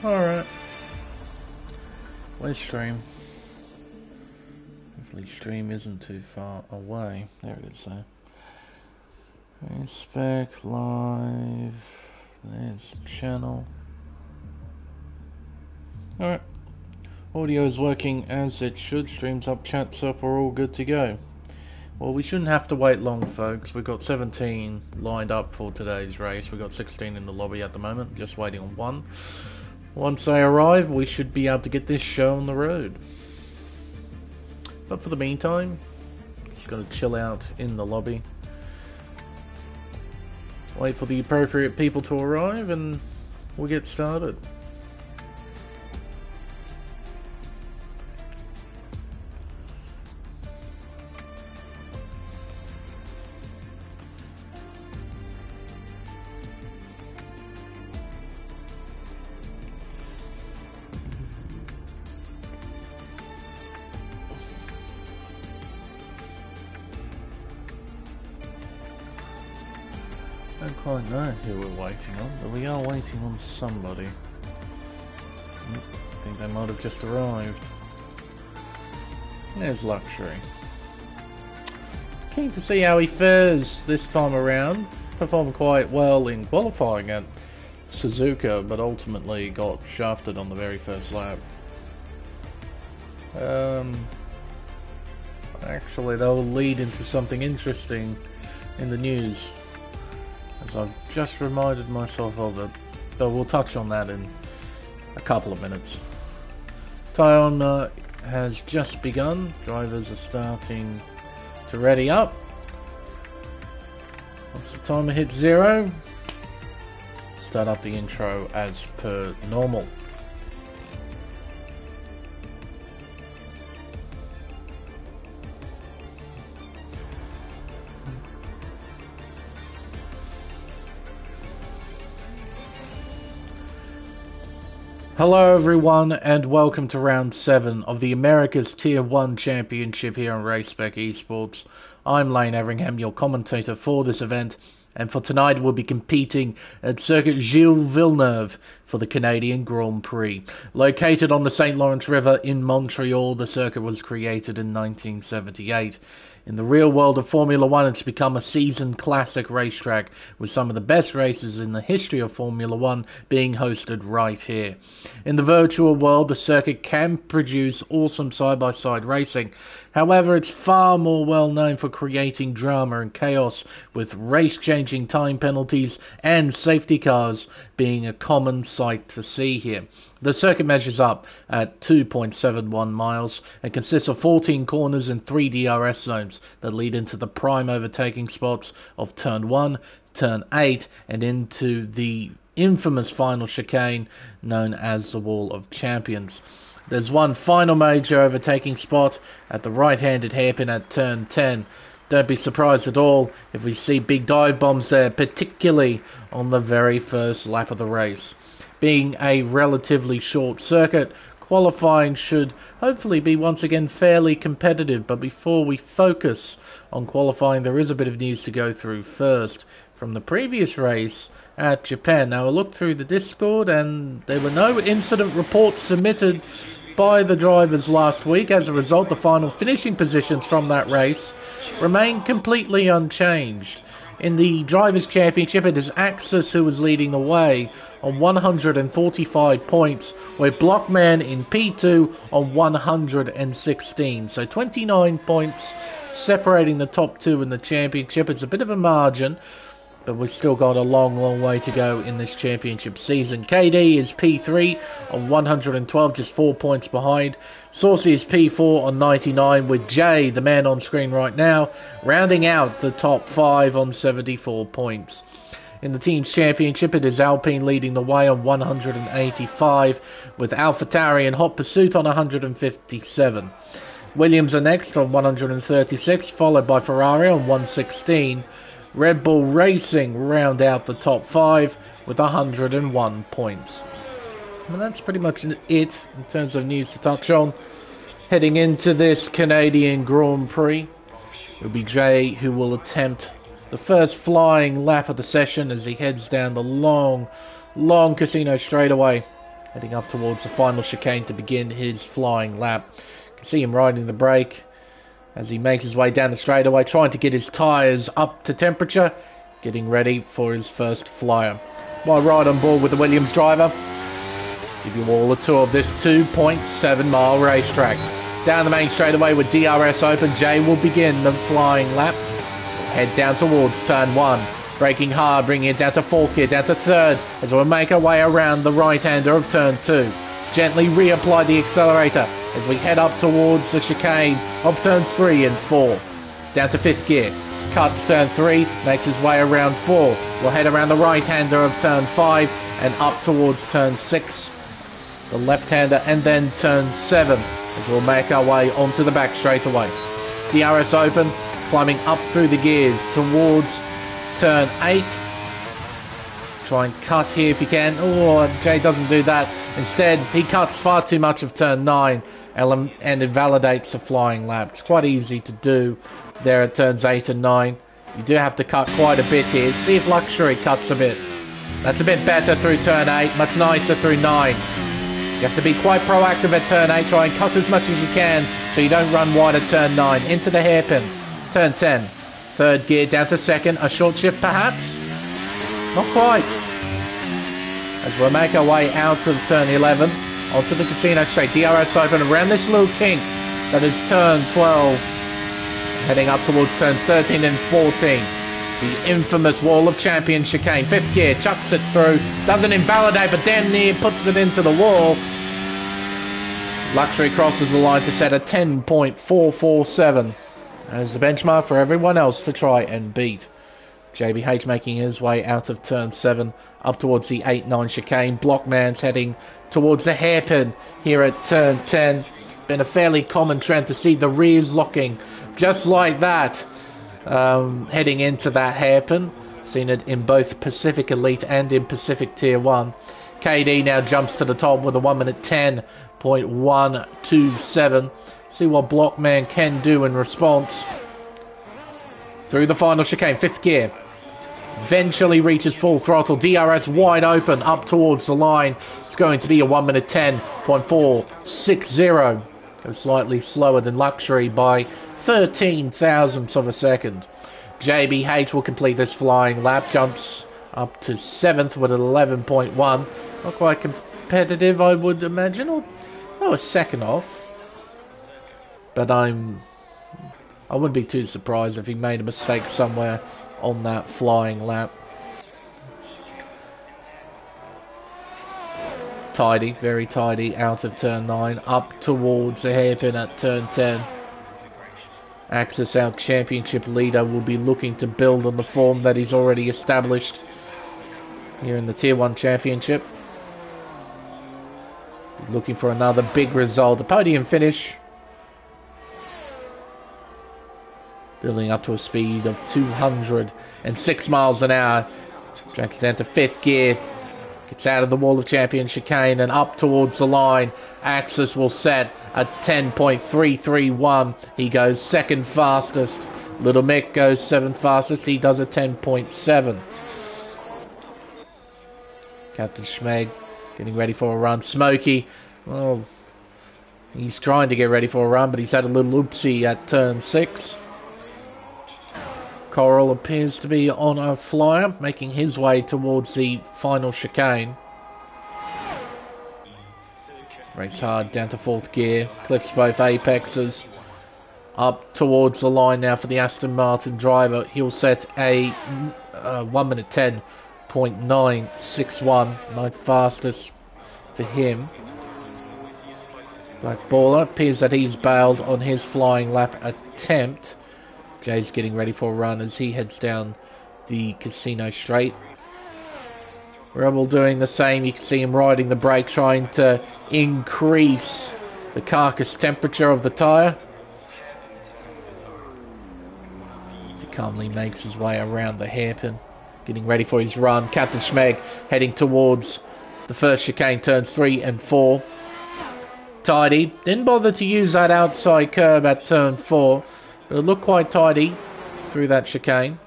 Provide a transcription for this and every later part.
Alright. Where's stream? Hopefully stream isn't too far away. There it is though. Race Spec Live. There's the channel. Alright. Audio is working as it should. Stream's up, chat's up, we're all good to go. Well, we shouldn't have to wait long, folks. We've got 17 lined up for today's race. We've got 16 in the lobby at the moment, just waiting on one. Once they arrive, we should be able to get this show on the road. But for the meantime, just gonna chill out in the lobby. Wait for the appropriate people to arrive and we'll get started. I don't quite know who we're waiting on, but we are waiting on somebody. I think they might have just arrived. There's Luxury. Keen to see how he fares this time around. Performed quite well in qualifying at Suzuka, but ultimately got shafted on the very first lap. Actually, that will lead into something interesting in the news, as I've just reminded myself of it, but we'll touch on that in a couple of minutes. Tyon has just begun. Drivers are starting to ready up. Once the timer hits 0, start up the intro as per normal. Hello everyone and welcome to round 7 of the America's Tier 1 Championship here on Race Spec Esports. I'm Lane Everingham, your commentator for this event, and for tonight we'll be competing at Circuit Gilles Villeneuve for the Canadian Grand Prix. Located on the St. Lawrence River in Montreal, the circuit was created in 1978. In the real world of Formula 1, it's become a seasoned classic racetrack, with some of the best races in the history of Formula 1 being hosted right here. In the virtual world, the circuit can produce awesome side-by-side racing. However, it's far more well known for creating drama and chaos, with race-changing time penalties and safety cars being a common sight to see here. The circuit measures up at 2.71 miles and consists of 14 corners and 3 DRS zones that lead into the prime overtaking spots of Turn 1, Turn 8 and into the infamous final chicane known as the Wall of Champions. There's one final major overtaking spot at the right-handed hairpin at Turn 10. Don't be surprised at all if we see big dive bombs there, particularly on the very first lap of the race. Being a relatively short circuit, qualifying should hopefully be once again fairly competitive, but before we focus on qualifying, there is a bit of news to go through first from the previous race at Japan. Now I looked through the Discord and there were no incident reports submitted by the drivers last week. As a result, the final finishing positions from that race remain completely unchanged. In the Drivers' Championship, it is Axis who was leading the way on 145 points, with Blockman in P2 on 116. So 29 points separating the top two in the championship. It's a bit of a margin, but we've still got a long way to go in this championship season. KD is P3 on 112, just 4 points behind. Saucy is P4 on 99, with Jay, the man on screen right now, rounding out the top 5 on 74 points. In the Teams Championship, it is Alpine leading the way on 185, with AlphaTauri and Hot Pursuit on 157. Williams are next on 136, followed by Ferrari on 116. Red Bull Racing round out the top 5 with 101 points. And that's pretty much it in terms of news to touch on. Heading into this Canadian Grand Prix, it'll be Jay who will attempt the first flying lap of the session as he heads down the long casino straightaway heading up towards the final chicane to begin his flying lap. You can see him riding the brake as he makes his way down the straightaway, trying to get his tyres up to temperature, getting ready for his first flyer. My ride on board with the Williams driver, give you all a tour of this 2.7 mile racetrack. Down the main straightaway with DRS open, Jay will begin the flying lap. Head down towards turn 1. Braking hard, bringing it down to 4th gear, down to 3rd, as we'll make our way around the right-hander of turn 2. Gently reapply the accelerator as we head up towards the chicane of turns 3 and 4. Down to 5th gear. Cuts turn 3, makes his way around 4. We'll head around the right-hander of turn 5 and up towards turn 6. The left-hander and then turn 7. As we'll make our way onto the back straightaway. DRS open, climbing up through the gears towards turn 8. Try and cut here if you can. Oh, Jay doesn't do that. Instead, he cuts far too much of turn 9 and invalidates the flying lap. It's quite easy to do there at turns 8 and 9. You do have to cut quite a bit here. See if Luxury cuts a bit. That's a bit better through turn 8, much nicer through 9. You have to be quite proactive at turn 8, try and cut as much as you can so you don't run wide at turn 9. Into the hairpin, turn 10. 3rd gear down to 2nd, a short shift perhaps? Not quite. As we'll make our way out of turn 11, onto the casino straight, DRS open around this little kink that is turn 12. Heading up towards turns 13 and 14. The infamous Wall of Champions chicane. 5th gear, chucks it through. Doesn't invalidate, but damn near puts it into the wall. Luxury crosses the line to set a 10.447 as the benchmark for everyone else to try and beat. JBH making his way out of turn 7 up towards the 8-9 chicane. Blockman's heading towards the hairpin here at turn 10. Been a fairly common trend to see the rears locking just like that. Heading into that hairpin. Seen it in both Pacific Elite and in Pacific Tier 1. KD now jumps to the top with a 1 minute 10.127. See what Blockman can do in response. Through the final chicane, 5th gear. Eventually reaches full throttle. DRS wide open up towards the line. It's going to be a 1 minute 10.460. Goes slightly slower than Luxury by 13 thousandths of a second. JBH will complete this flying lap. Jumps up to 7th with an 11.1. Not quite competitive, I would imagine. Or a 2nd off. But I wouldn't be too surprised if he made a mistake somewhere on that flying lap. Tidy, very tidy out of turn 9. Up towards the hairpin at turn 10. Axis, our championship leader, will be looking to build on the form that he's already established here in the Tier 1 Championship. He's looking for another big result, a podium finish. Building up to a speed of 206 miles an hour. Drags it down to 5th gear. Gets out of the Wall of Champions chicane and up towards the line. Axis will set at 10.331. He goes 2nd fastest. Little Mick goes 7th fastest. He does a 10.7. Captain Schmeg getting ready for a run. Smokey, well, he's trying to get ready for a run, but he's had a little oopsie at turn 6. Coral appears to be on a flyer, making his way towards the final chicane. Brakes hard down to 4th gear, clips both apexes. Up towards the line now for the Aston Martin driver. He'll set a 1 minute 10.961, 9th fastest for him. Black Baller appears that he's bailed on his flying lap attempt. Jay's getting ready for a run as he heads down the casino straight. Rebel doing the same. You can see him riding the brake, trying to increase the carcass temperature of the tyre. He calmly makes his way around the hairpin, getting ready for his run. Captain Schmeg heading towards the first chicane, turns 3 and 4. Tidy. Didn't bother to use that outside curb at turn 4. But it looked quite tidy through that chicane.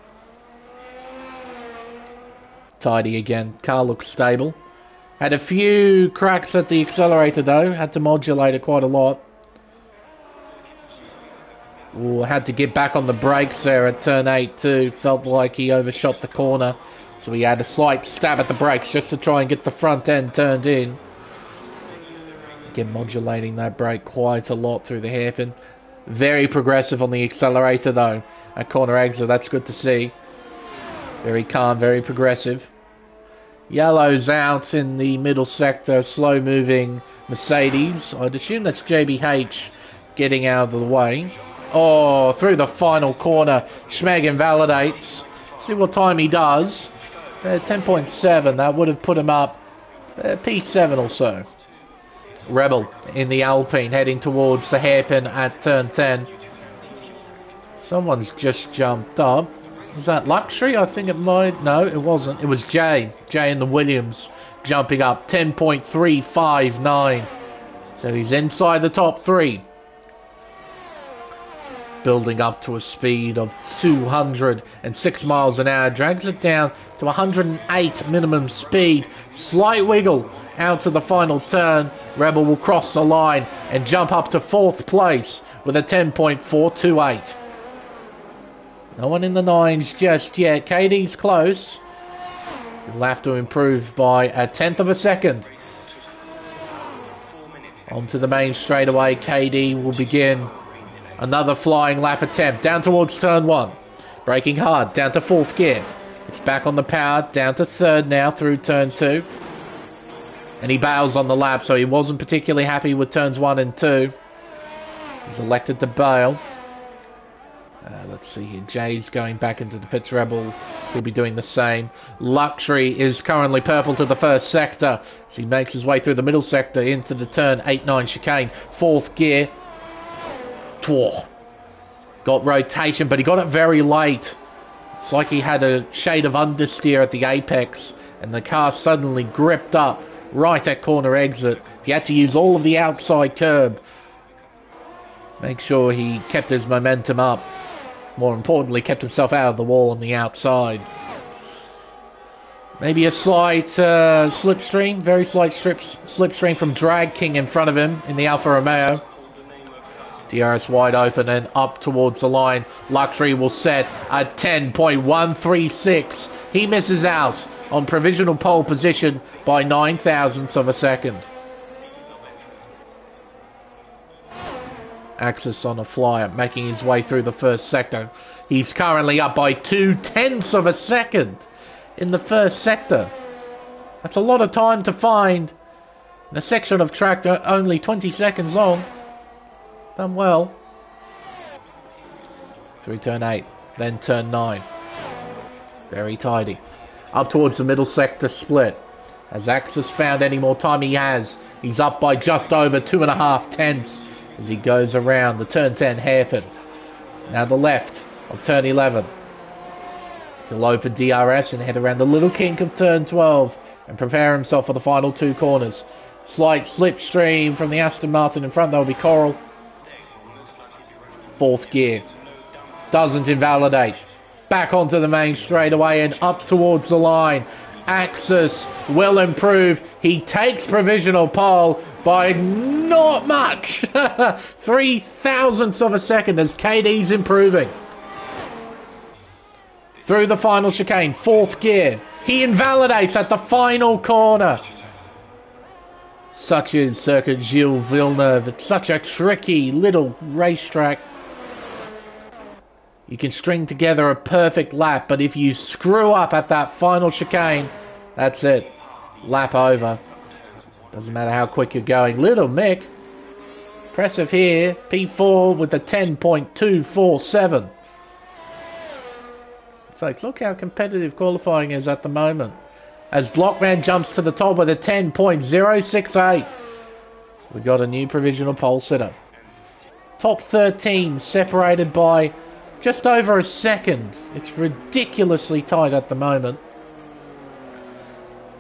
Tidy again. Car looks stable. Had a few cracks at the accelerator though, had to modulate it quite a lot. Ooh, had to get back on the brakes there at turn 8 too. Felt like he overshot the corner. So he had a slight stab at the brakes just to try and get the front end turned in. Again, modulating that brake quite a lot through the hairpin. Very progressive on the accelerator though. At corner exit, that's good to see. Very calm, very progressive. Yellow's out in the middle sector, slow moving Mercedes. I'd assume that's JBH getting out of the way. Oh, through the final corner, Schmeg invalidates. See what time he does. 10.7, that would have put him up P7 or so. Rebel in the Alpine heading towards the hairpin at turn 10. Someone's just jumped up. Was that Luxury? I think it might. No, it wasn't. It was Jay. Jay in the Williams jumping up 10.359. So he's inside the top 3. Building up to a speed of 206 miles an hour. Drags it down to 108 minimum speed. Slight wiggle out to the final turn. Rebel will cross the line and jump up to 4th place with a 10.428. No one in the 9s just yet. KD's close. He'll have to improve by a 1/10 of a second. Onto the main straightaway. KD will begin another flying lap attempt. Down towards turn 1. Braking hard. Down to 4th gear. It's back on the power. Down to 3rd now through turn 2. And he bails on the lap, so he wasn't particularly happy with turns 1 and 2. He's elected to bail. Let's see here. Jay's going back into the pits. Rebel will be doing the same. Luxury is currently purple to the 1st sector. As he makes his way through the middle sector into the turn 8-9 chicane. 4th gear. Got rotation, but he got it very late. It's like he had a shade of understeer at the apex, and the car suddenly gripped up right at corner exit. He had to use all of the outside curb. Make sure he kept his momentum up. More importantly, kept himself out of the wall on the outside. Maybe a slight slipstream, very slight slipstream from Drag King in front of him in the Alfa Romeo. DRS wide open and up towards the line. Luxury will set a 10.136. He misses out on provisional pole position by 0.09 of a second. Axis on a flyer, making his way through the 1st sector. He's currently up by 0.2 of a second in the 1st sector. That's a lot of time to find in a section of track only 20 seconds long. Done well. Through turn 8, then turn 9. Very tidy. Up towards the middle sector split. Has Axis found any more time? He has. He's up by just over 2.5 tenths as he goes around the turn 10 hairpin. Now the left of turn 11. He'll open DRS and head around the little kink of turn 12 and prepare himself for the final 2 corners. Slight slipstream from the Aston Martin in front. That will be Coral. 4th gear. Doesn't invalidate. Back onto the main straightaway and up towards the line. Axis will improve. He takes provisional pole by not much. 0.03 of a second as KD's improving. Through the final chicane, 4th gear. He invalidates at the final corner. Such is Circuit Gilles Villeneuve. It's such a tricky little racetrack. You can string together a perfect lap, but if you screw up at that final chicane, that's it. Lap over. Doesn't matter how quick you're going. Little Mick. Impressive here. P4 with the 10.247. Folks, look how competitive qualifying is at the moment. As Blockman jumps to the top with a 10.068. We got a new provisional pole sitter. Top 13 separated by just over a second. It's ridiculously tight at the moment.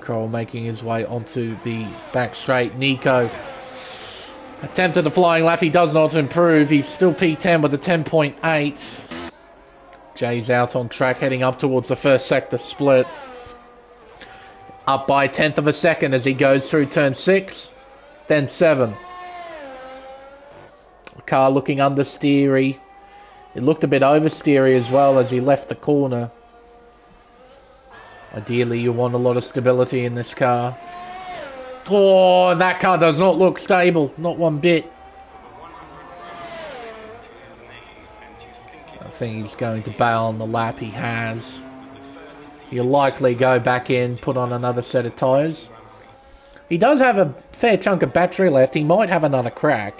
Kroll making his way onto the back straight. Nico attempted a flying lap. He does not improve. He's still P10 with a 10.8. Jay's out on track, heading up towards the 1st sector split. Up by a tenth of a second as he goes through turn 6, then 7. The car looking understeery. It looked a bit oversteery as well as he left the corner. Ideally, you want a lot of stability in this car. Oh, that car does not look stable. Not one bit. I think he's going to bail on the lap he has. He'll likely go back in, put on another set of tyres. He does have a fair chunk of battery left. He might have another crack.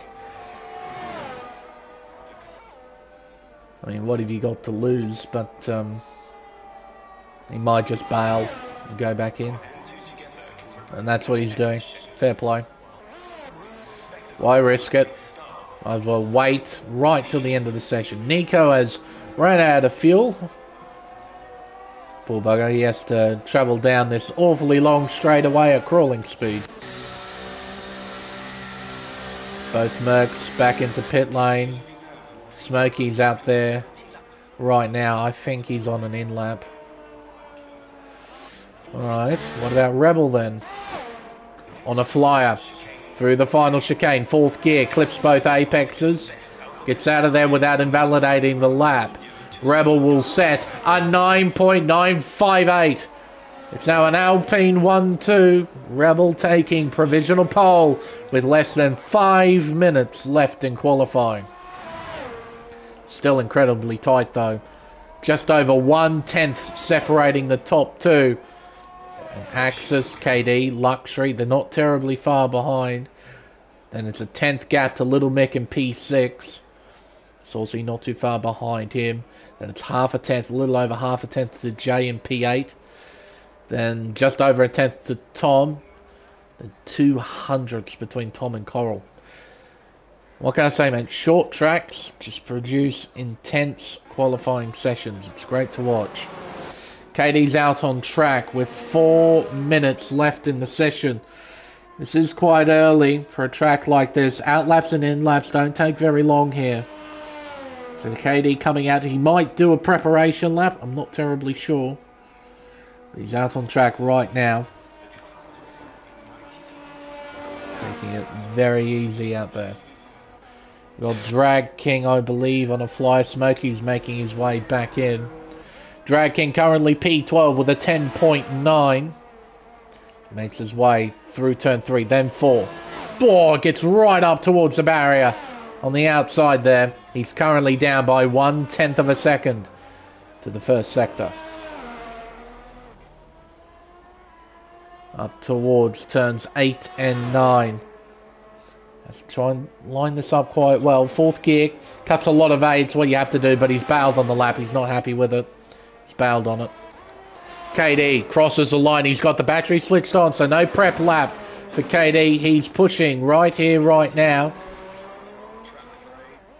I mean, what have you got to lose? But he might just bail and go back in. And that's what he's doing. Fair play. Why risk it? Might as well wait right till the end of the session. Nico has run out of fuel. Poor bugger, he has to travel down this awfully long straightaway at crawling speed. Both Mercs back into pit lane. Smokey's out there right now. I think he's on an in-lap. Alright, what about Rebel then? On a flyer. Through the final chicane. 4th gear, clips both apexes. Gets out of there without invalidating the lap. Rebel will set a 9.958. It's now an Alpine 1-2. Rebel taking provisional pole with less than 5 minutes left in qualifying. Still incredibly tight though. Just over 1/10 separating the top two. And Axis, KD, Luxury, they're not terribly far behind. Then it's a 10th gap to Little Mick and P6. Saucy not too far behind him. Then it's half a tenth, a little over half a tenth to J and P8. Then just over a tenth to Tom. Then 200ths between Tom and Coral. What can I say, man? Short tracks just produce intense qualifying sessions. It's great to watch. KD's out on track with 4 minutes left in the session. This is quite early for a track like this. Outlaps and in-laps don't take very long here. So KD coming out, he might do a preparation lap. I'm not terribly sure. He's out on track right now. Making it very easy out there. We've got Drag King, I believe, on a fly. Smokey's making his way back in. Drag King currently P12 with a 10.9. Makes his way through turn 3, then 4. Oh, gets right up towards the barrier on the outside there. He's currently down by 1/10 of a second to the first sector. Up towards turns 8 and 9. Let's try and line this up quite well. 4th gear, cuts a lot of aid. It's what you have to do, but he's bailed on the lap. He's not happy with it. He's bailed on it. KD crosses the line. He's got the battery switched on, so no prep lap for KD. He's pushing right here, right now.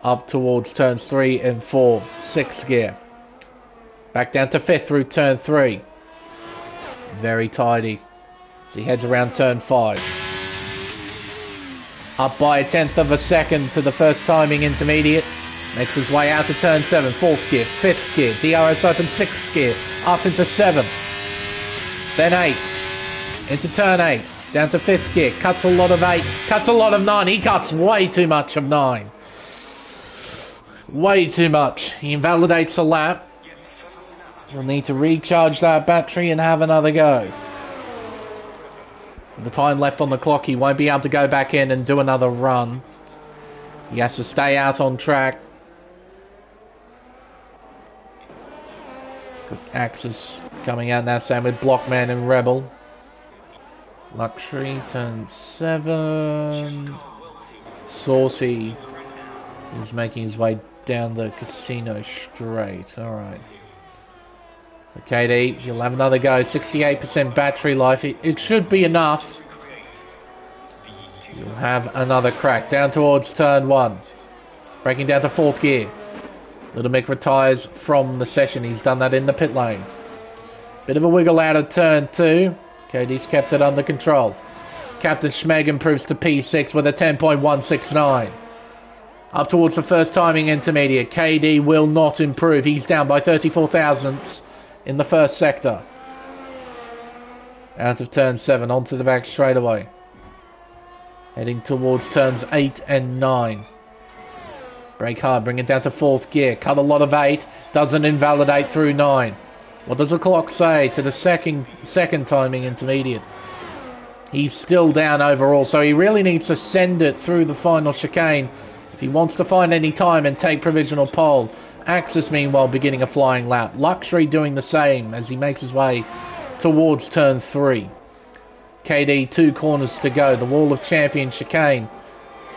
Up towards turns 3 and 4. 6th gear. Back down to 5th through turn 3. Very tidy. As he heads around turn 5. Up by 1/10 of a second to the first timing intermediate. Makes his way out to turn 7. 4th gear. 5th gear. DRS open 6th gear. Up into 7th. Then 8. Into turn 8. Down to 5th gear. Cuts a lot of 8. Cuts a lot of 9. He cuts way too much of 9. Way too much. He invalidates the lap. We'll need to recharge that battery and have another go. With the time left on the clock, he won't be able to go back in and do another run. He has to stay out on track. Good Axis coming out now, same with Blockman and Rebel. Luxury, turn 7. Saucy. He's making his way down the casino straight. Alright. So KD, he'll have another go. 68% battery life. It should be enough. You'll have another crack. Down towards turn 1. Breaking down to 4th gear. Little Mick retires from the session. He's done that in the pit lane. Bit of a wiggle out of turn 2. KD's kept it under control. Captain Schmeg improves to P6 with a 10.169. Up towards the first timing intermediate. KD will not improve. He's down by 34 thousandths in the first sector. Out of turn 7, onto the back straightaway. Heading towards turns 8 and 9. Brake hard, bring it down to 4th gear. Cut a lot of 8, doesn't invalidate through 9. What does the clock say to the second timing intermediate? He's still down overall, so he really needs to send it through the final chicane if he wants to find any time and take provisional pole. Axis, meanwhile, beginning a flying lap. Luxury doing the same as he makes his way towards turn 3. KD, 2 corners to go. The Wall of Champion chicane.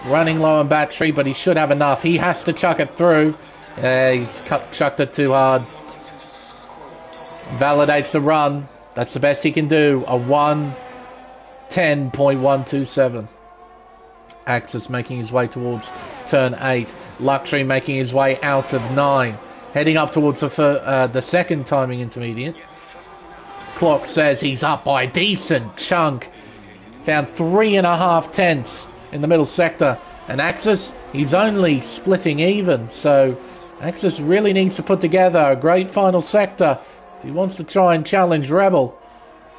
Running low on battery, but he should have enough. He has to chuck it through. He's chucked it too hard. Validates the run. That's the best he can do. A 1:10.127. Axis making his way towards turn 8. Luxury making his way out of 9. Heading up towards the second timing intermediate. Clock says he's up by a decent chunk. Found 3.5 tenths in the middle sector. And Axis, he's only splitting even. So Axis really needs to put together a great final sector if he wants to try and challenge Rebel.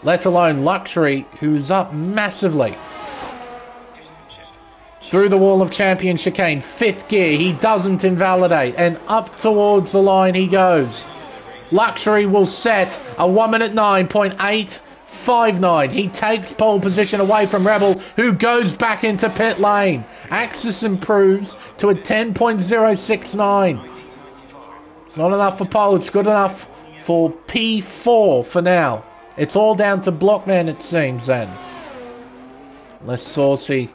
Let alone Luxury, who's up massively. Through the Wall of Champion chicane, 5th gear, he doesn't invalidate, and up towards the line he goes. Luxury will set a 1:09.859. He takes pole position away from Rebel, who goes back into pit lane. Axis improves to a 10.069. It's not enough for pole, it's good enough for P4 for now. It's all down to Blockman, it seems, then. Unless Saucy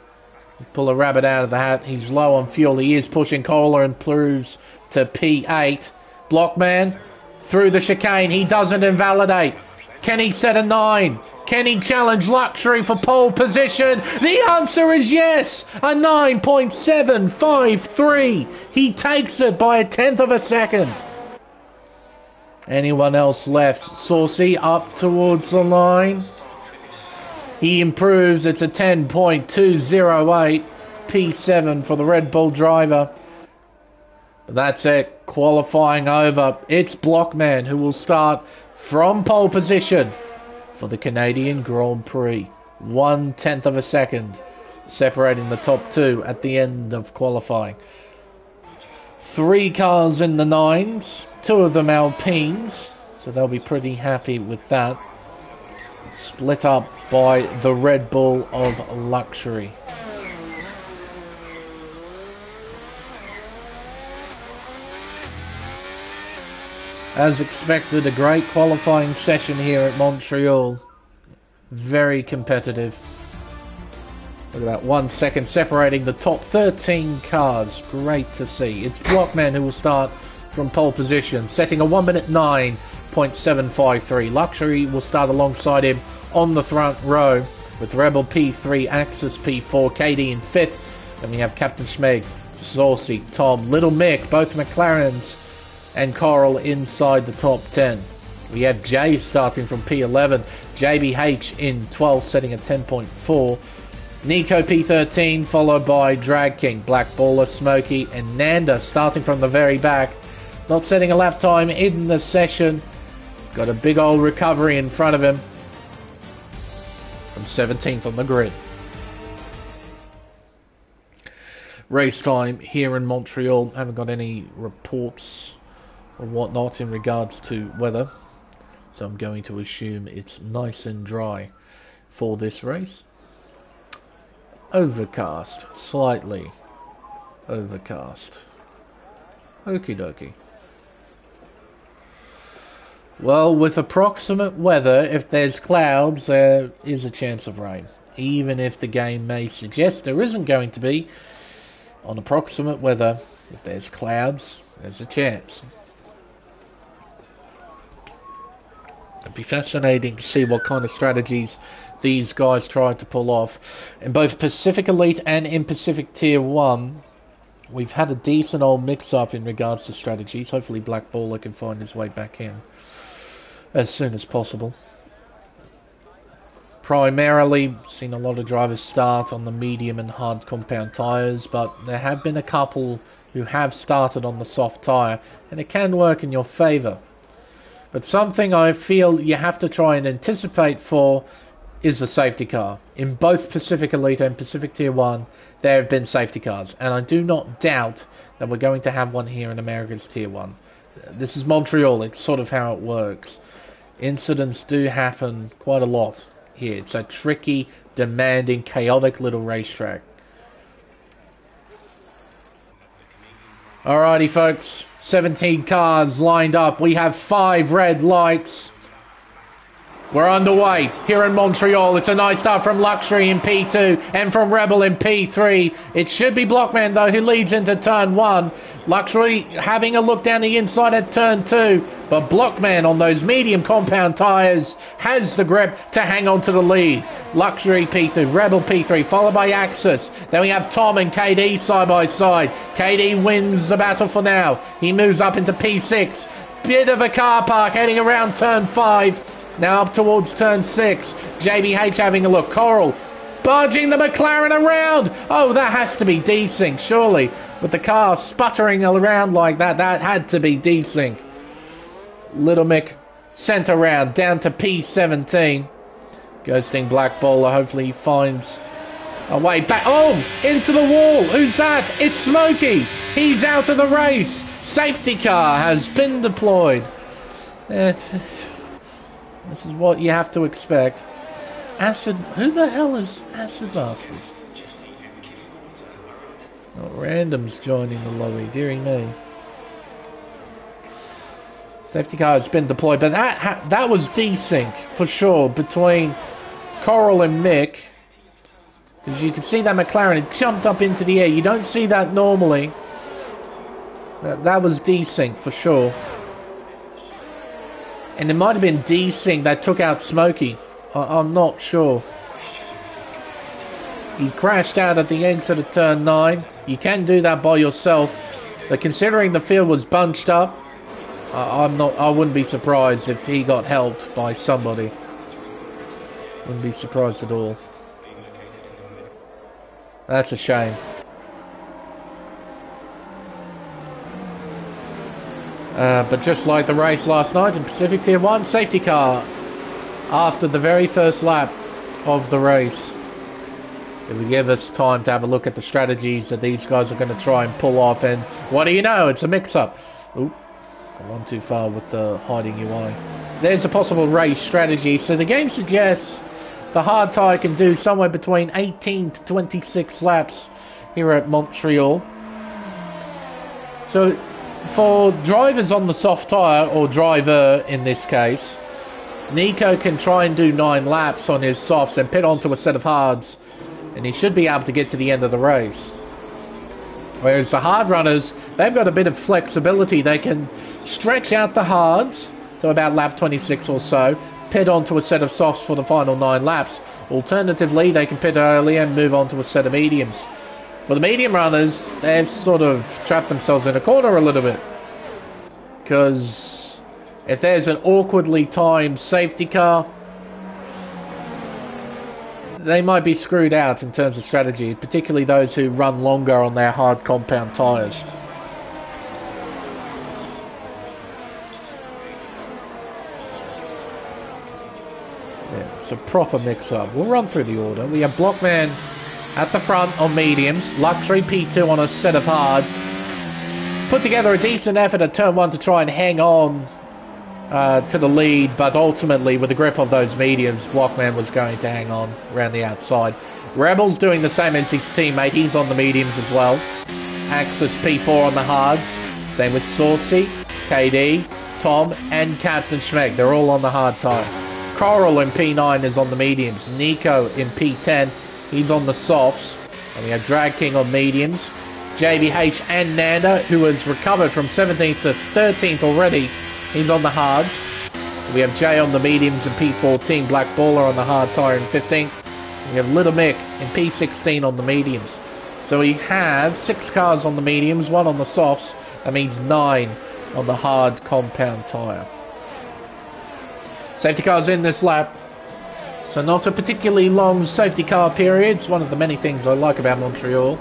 pull a rabbit out of the hat. He's low on fuel. He is pushing Kohler and improves to P8. Blockman through the chicane. He doesn't invalidate. Can he set a 9? Can he challenge Luxury for pole position? The answer is yes. A 9.753. He takes it by a 10th of a second. Anyone else left? Saucy up towards the line. He improves. It's a 10.208. P7 for the Red Bull driver. That's it. Qualifying over. It's Blockman who will start from pole position for the Canadian Grand Prix. 1/10 of a second separating the top 2 at the end of qualifying. 3 cars in the 9s. 2 of them Alpines. So they'll be pretty happy with that. Split up by the Red Bull of Luxury. As expected, a great qualifying session here at Montreal. Very competitive. Look at that, 1 second separating the top 13 cars. Great to see. It's Blockman who will start from pole position, setting a 1:09.753. Luxury will start alongside him on the front row with Rebel P3, Axis P4, KD in 5th. Then we have Captain Schmeg, Saucy, Tom, Little Mick, both McLarens, and Coral inside the top 10. We have Jay starting from P11, JBH in 12th, setting a 10.4. Nico P13, followed by Drag King, Black Baller, Smokey, and Nanda starting from the very back. Not setting a lap time in the session. Got a big old recovery in front of him. From 17th on the grid. Race time here in Montreal. Haven't got any reports or whatnot in regards to weather. So I'm going to assume it's nice and dry for this race. Overcast. Slightly overcast. Okie dokie. Well, with approximate weather, if there's clouds, there is a chance of rain. Even if the game may suggest there isn't going to be, on approximate weather, if there's clouds, there's a chance. It'd be fascinating to see what kind of strategies these guys tried to pull off. In both Pacific Elite and in Pacific Tier 1, we've had a decent old mix-up in regards to strategies. Hopefully Black Baller can find his way back in as soon as possible. Primarily, seen a lot of drivers start on the medium and hard compound tyres, but there have been a couple who have started on the soft tyre, and it can work in your favour. But something I feel you have to try and anticipate for is a safety car. In both Pacific Elite and Pacific Tier 1, there have been safety cars. And I do not doubt that we're going to have one here in America's Tier 1. This is Montreal. It's sort of how it works. Incidents do happen quite a lot here. It's a tricky, demanding, chaotic little racetrack. Alrighty, folks. 17 cars lined up. We have 5 red lights. We're underway here in Montreal. It's a nice start from Luxury in P2 and from Rebel in P3. It should be Blockman, though, who leads into turn 1. Luxury having a look down the inside at turn 2. But Blockman on those medium compound tyres has the grip to hang on to the lead. Luxury P2, Rebel P3, followed by Axis. Then we have Tom and KD side by side. KD wins the battle for now. He moves up into P6. Bit of a car park heading around turn 5. Now up towards turn 6. JBH having a look. Coral barging the McLaren around. Oh, that has to be desync, surely. With the car sputtering around like that, that had to be desync. Little Mick sent around down to P17. Ghosting Black Bowler. Hopefully he finds a way back. Oh, into the wall. Who's that? It's Smokey. He's out of the race. Safety car has been deployed. This is what you have to expect. Acid... Who the hell is Acid Masters? Oh, random's joining the lobby. Dearie me. Safety car has been deployed. But that was desync, for sure, between Coral and Mick. As you can see, that McLaren had jumped up into the air. You don't see that normally. That was desync, for sure. And it might have been desync that took out Smokey. I'm not sure. He crashed out at the exit of turn 9. You can do that by yourself. But considering the field was bunched up, I wouldn't be surprised if he got helped by somebody. Wouldn't be surprised at all. That's a shame. But just like the race last night in Pacific Tier 1, safety car after the very first lap of the race. It would give us time to have a look at the strategies that these guys are going to try and pull off. And what do you know? It's a mix-up. Oop, gone too far with the hiding UI. There's a possible race strategy. So the game suggests the hard tyre can do somewhere between 18 to 26 laps here at Montreal. So for drivers on the soft tyre, or driver in this case, Nico can try and do 9 laps on his softs and pit onto a set of hards, and he should be able to get to the end of the race. Whereas the hard runners, they've got a bit of flexibility. They can stretch out the hards to about lap 26 or so, pit onto a set of softs for the final 9 laps. Alternatively, they can pit early and move on to a set of mediums. For the medium runners, they've sort of trapped themselves in a corner a little bit. Because if there's an awkwardly timed safety car, they might be screwed out in terms of strategy, particularly those who run longer on their hard compound tyres. Yeah, it's a proper mix-up. We'll run through the order. We have Blockman at the front on mediums, Luxury P2 on a set of hards. Put together a decent effort at turn 1 to try and hang on to the lead, but ultimately with the grip of those mediums, Blockman was going to hang on around the outside. Rebel's doing the same as his teammate, he's on the mediums as well. Axis P4 on the hards, same with Saucy, KD, Tom and Captain Schmeck, they're all on the hard tyre. Coral in P9 is on the mediums, Nico in P10, he's on the softs, and we have Drag King on mediums. JBH and Nanda, who has recovered from 17th to 13th already, he's on the hards. We have Jay on the mediums in P14, Black Baller on the hard tyre in 15th. We have Little Mick in P16 on the mediums. So we have 6 cars on the mediums, 1 on the softs. That means 9 on the hard compound tyre. Safety cars in this lap. So not a particularly long safety car period. It's one of the many things I like about Montreal.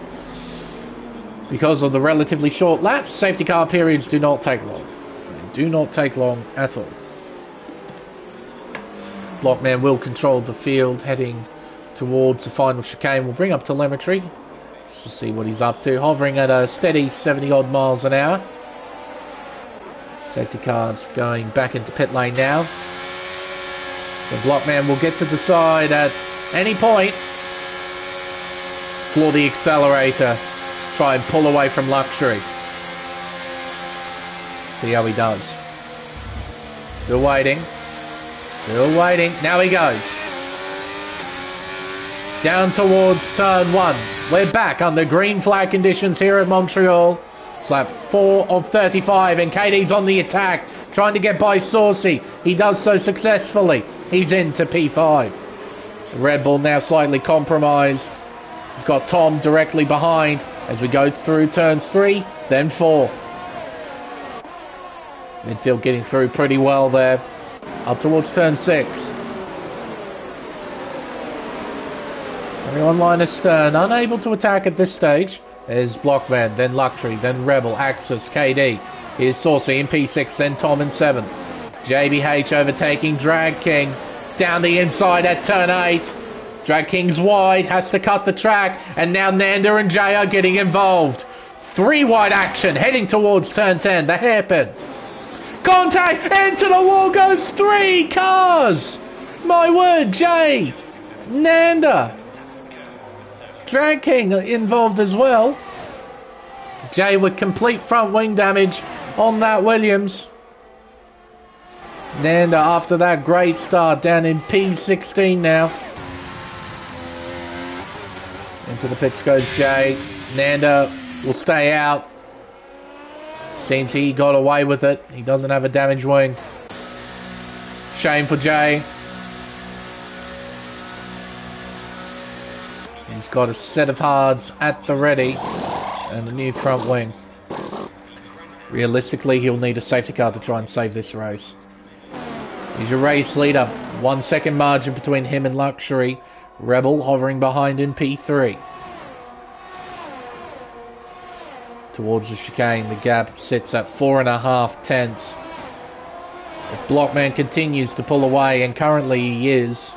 Because of the relatively short laps, safety car periods do not take long. They do not take long at all. Blockman will control the field, heading towards the final chicane. We'll bring up telemetry to see what he's up to. Hovering at a steady 70 odd miles an hour. Safety cars going back into pit lane now. The Blockman will get to the side at any point. Floor the accelerator. Try and pull away from Luxury. See how he does. Still waiting. Still waiting. Now he goes. Down towards turn 1. We're back under green flag conditions here at Montreal. It's lap 4 of 35 and KD's on the attack. Trying to get by Saucy. He does so successfully. He's into P5. The Red Bull now slightly compromised. He's got Tom directly behind as we go through turns 3, then 4. Midfield getting through pretty well there. Up towards turn 6. Everyone line astern, unable to attack at this stage. There's Blockman, then Luxury, then Rebel, Axis, KD. Here's Saucy in P6, then Tom in 7th. JBH overtaking Drag King. Down the inside at turn 8. Drag King's wide, has to cut the track. And now Nanda and Jay are getting involved. 3 wide action, heading towards turn 10, the hairpin. Contact, into the wall goes 3 cars. My word, Jay, Nanda, Drag King involved as well. Jay with complete front wing damage on that Williams. Nanda after that great start down in P16 now. Into the pits goes Jay. Nanda will stay out. Seems he got away with it. He doesn't have a damaged wing. Shame for Jay. He's got a set of hards at the ready and a new front wing. Realistically, he'll need a safety car to try and save this race. He's your race leader. 1 second margin between him and Luxury. Rebel hovering behind in P3. Towards the chicane, the gap sits at 4.5 tenths. If Blockman continues to pull away, and currently he is,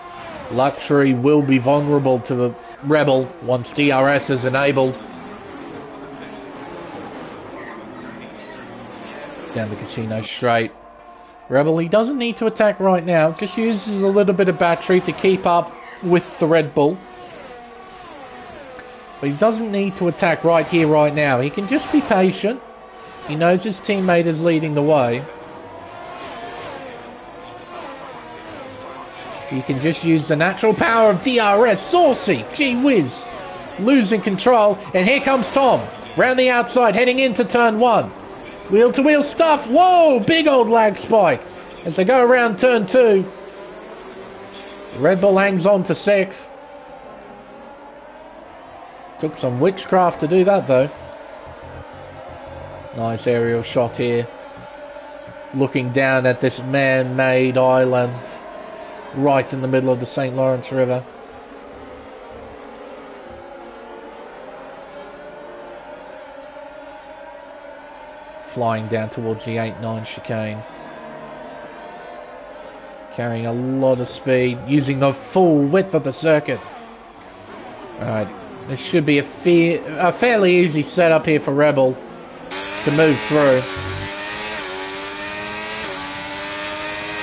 Luxury will be vulnerable to the Rebel once DRS is enabled. Down the casino straight. Rebel, he doesn't need to attack right now, just uses a little bit of battery to keep up with the Red Bull. But he doesn't need to attack right here, right now. He can just be patient. He knows his teammate is leading the way. He can just use the natural power of DRS. Saucy, gee whiz. Losing control. And here comes Tom. Round the outside, heading into turn 1. Wheel to wheel stuff. Whoa, big old lag spike. As they go around turn 2. Red Bull hangs on to 6th. Took some witchcraft to do that though. Nice aerial shot here. Looking down at this man-made island. Right in the middle of the St. Lawrence River. Flying down towards the 8-9 chicane. Carrying a lot of speed. Using the full width of the circuit. Alright. This should be a fairly easy setup here for Rebel to move through.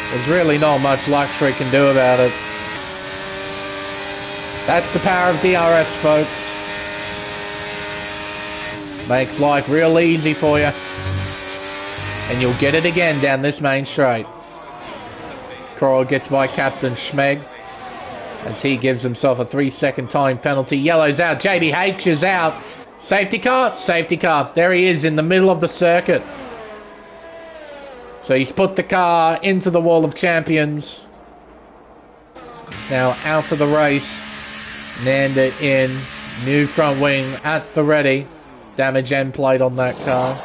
There's really not much Luxury can do about it. That's the power of DRS, folks. Makes life real easy for you. And you'll get it again down this main straight. Coral gets by Captain Schmeg as he gives himself a 3-second time penalty. Yellow's out. JBH is out. Safety car? Safety car. There he is in the middle of the circuit. So he's put the car into the wall of champions. Now out of the race. Nanda in. New front wing at the ready. Damage end plate on that car.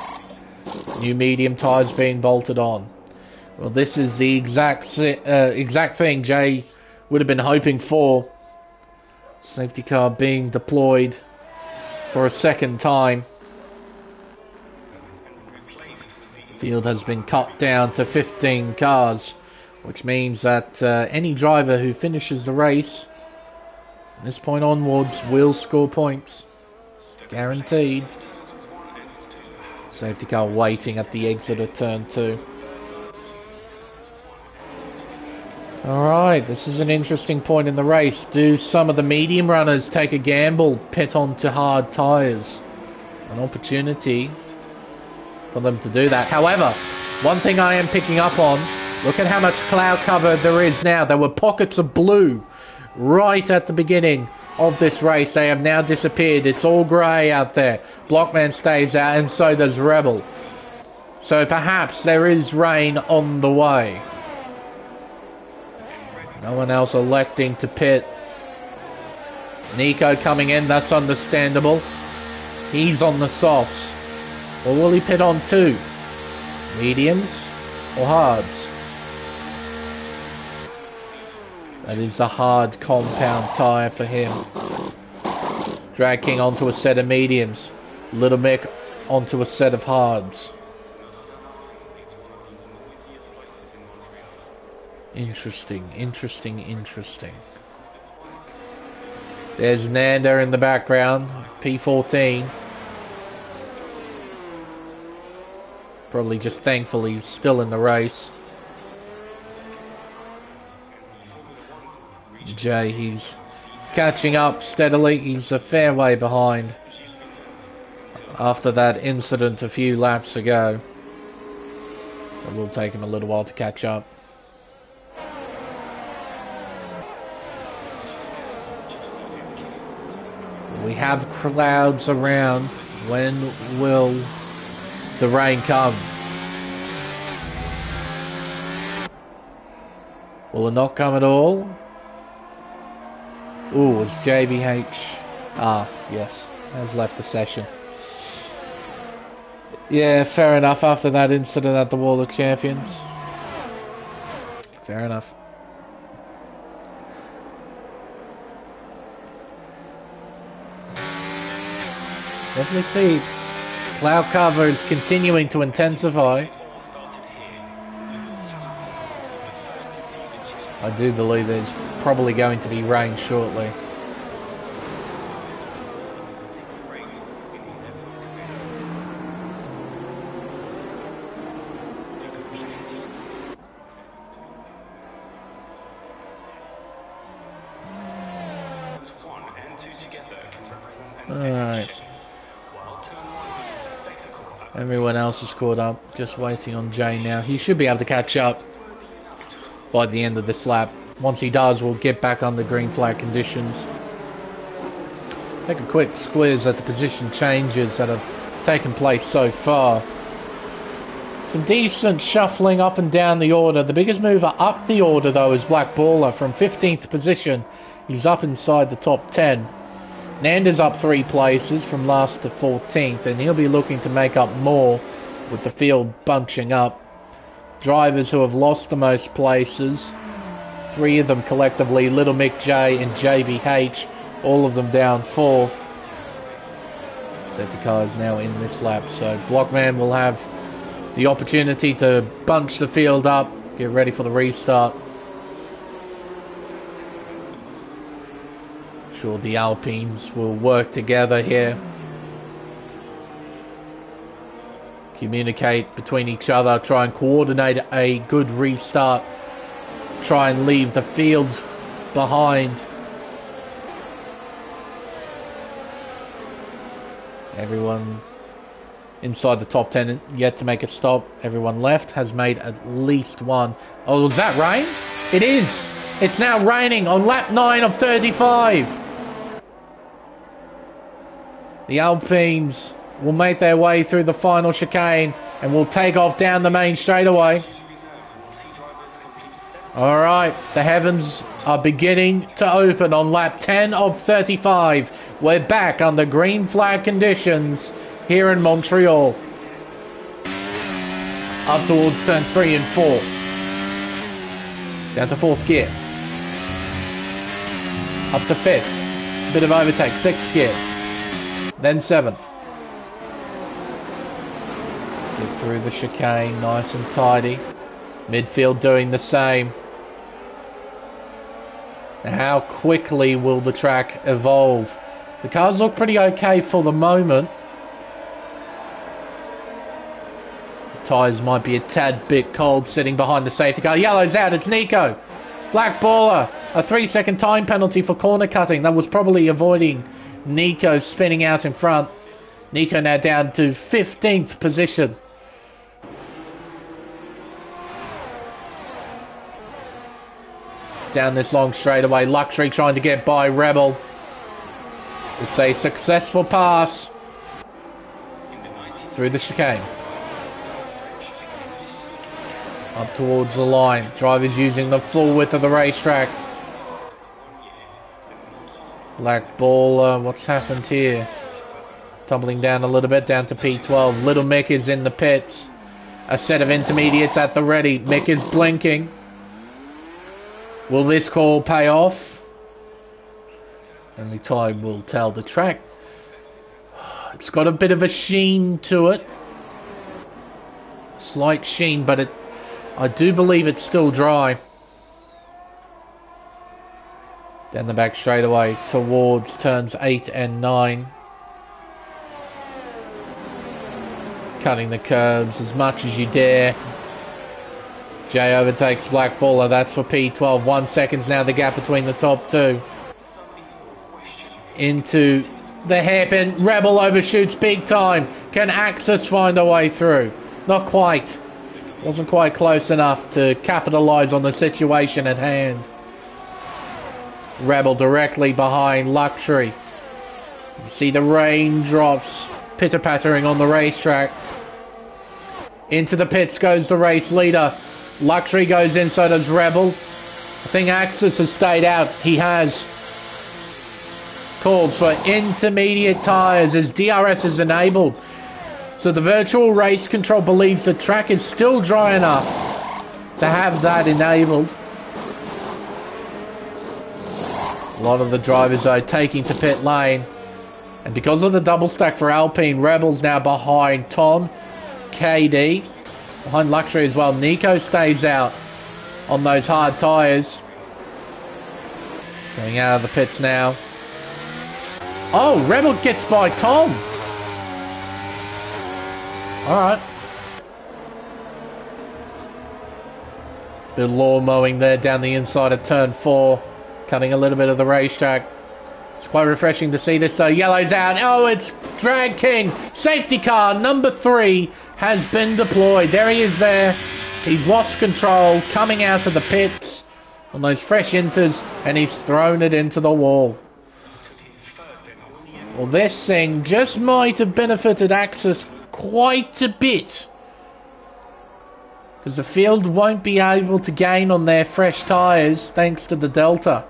New medium tyres being bolted on. Well, this is the exact thing Jay would have been hoping for. Safety car being deployed for a second time. Field has been cut down to 15 cars which means that any driver who finishes the race from this point onwards will score points. Guaranteed. Safety car waiting at the exit of turn 2. Alright, this is an interesting point in the race. Do some of the medium runners take a gamble, pit onto hard tyres? An opportunity for them to do that. However, one thing I am picking up on, look at how much cloud cover there is now. There were pockets of blue right at the beginning of this race. They have now disappeared. It's all grey out there. Blockman stays out, and so does Rebel. So perhaps there is rain on the way. No one else electing to pit. Nico coming in, that's understandable. He's on the softs. Or will he pit on 2? Mediums or hards? That is the hard compound tyre for him. Drag King onto a set of mediums. Little Mick onto a set of hards. Interesting. There's Nanda in the background, P14. Probably just thankful he's still in the race. Jay, he's catching up steadily. He's a fair way behind after that incident a few laps ago. It will take him a little while to catch up. We have clouds around. When will the rain come? Will it not come at all? Ooh, it's JBH. Ah, yes. Has left the session. Yeah, fair enough after that incident at the Wall of Champions. Fair enough. Definitely see cloud cover is continuing to intensify. I do believe there's probably going to be rain shortly. Alright. Everyone else is caught up, just waiting on Jay now. He should be able to catch up by the end of this lap. Once he does, we'll get back on the green flag conditions. Take a quick squiz at the position changes that have taken place so far. Some decent shuffling up and down the order. The biggest mover up the order, though, is Black Baller from 15th position. He's up inside the top 10. Nanda's up 3 places from last to 14th, and he'll be looking to make up more with the field bunching up. Drivers who have lost the most places, 3 of them collectively, Little Mick J and JBH, all of them down 4. Safety car is now in this lap, so Blockman will have the opportunity to bunch the field up, get ready for the restart. Sure, the Alpines will work together here. Communicate between each other, try and coordinate a good restart. Try and leave the field behind. Everyone inside the top 10 yet to make a stop. Everyone left has made at least one. Oh, was that rain? It is! It's now raining on lap 9 of 35. The Alpines will make their way through the final chicane and will take off down the main straightaway. Alright, the heavens are beginning to open on lap 10 of 35. We're back under green flag conditions here in Montreal. Up towards turns 3 and 4. Down to 4th gear. Up to 5th. Bit of overtake, 6th gear. Then 7th. Get through the chicane nice and tidy. Midfield doing the same. How quickly will the track evolve? The cars look pretty okay for the moment. The tyres might be a tad bit cold sitting behind the safety car. Yellow's out, it's Nico. Black baller, a 3-second time penalty for corner cutting. That was probably avoiding Nico spinning out in front. Nico now down to 15th position. Down this long straightaway, Luxury trying to get by Rebel. It's a successful pass through the chicane. Up towards the line. Drivers using the full width of the racetrack. Black ball, what's happened here? Tumbling down a little bit, down to P12. Little Mick is in the pits. A set of intermediates at the ready. Mick is blinking. Will this call pay off? Only time will tell. The track, it's got a bit of a sheen to it. Slight sheen, but I do believe it's still dry. Down the back straightaway towards turns 8 and 9. Cutting the curbs as much as you dare. Jay overtakes Black Baller. That's for P12. 1 second's now the gap between the top two. Into the hairpin. Rebel overshoots big time. Can Axis find a way through? Not quite. Wasn't quite close enough to capitalise on the situation at hand. Rebel directly behind Luxury. You see the raindrops pitter-pattering on the racetrack. Into the pits goes the race leader. Luxury goes in, so does Rebel. I think Axis has stayed out. He has. Calls for intermediate tyres as DRS is enabled. So the virtual race control believes the track is still dry enough to have that enabled. A lot of the drivers are taking to pit lane. And because of the double stack for Alpine, Rebel's now behind Tom, KD. Behind Luxury as well. Nico stays out on those hard tyres. Going out of the pits now. Oh, Rebel gets by Tom. Alright. Bit of lawn mowing there down the inside of turn 4. Cutting a little bit of the racetrack. It's quite refreshing to see this though. Yellow's out. Oh, it's Drag King. Safety car number 3 has been deployed. There he is there. He's lost control. Coming out of the pits on those fresh inters. And he's thrown it into the wall. Well, this thing just might have benefited Axis quite a bit. Because the field won't be able to gain on their fresh tyres thanks to the Delta.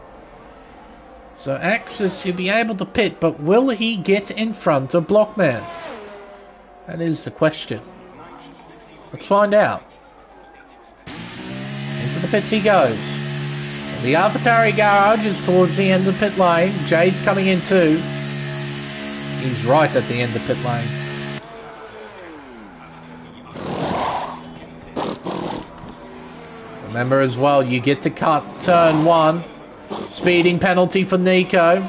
So Axis, he'll be able to pit, but will he get in front of Blockman? That is the question. Let's find out. Into the pits he goes. The AlphaTauri garage is towards the end of pit lane. Jay's coming in too. He's right at the end of pit lane. Remember as well, you get to cut turn 1. Speeding penalty for Nico.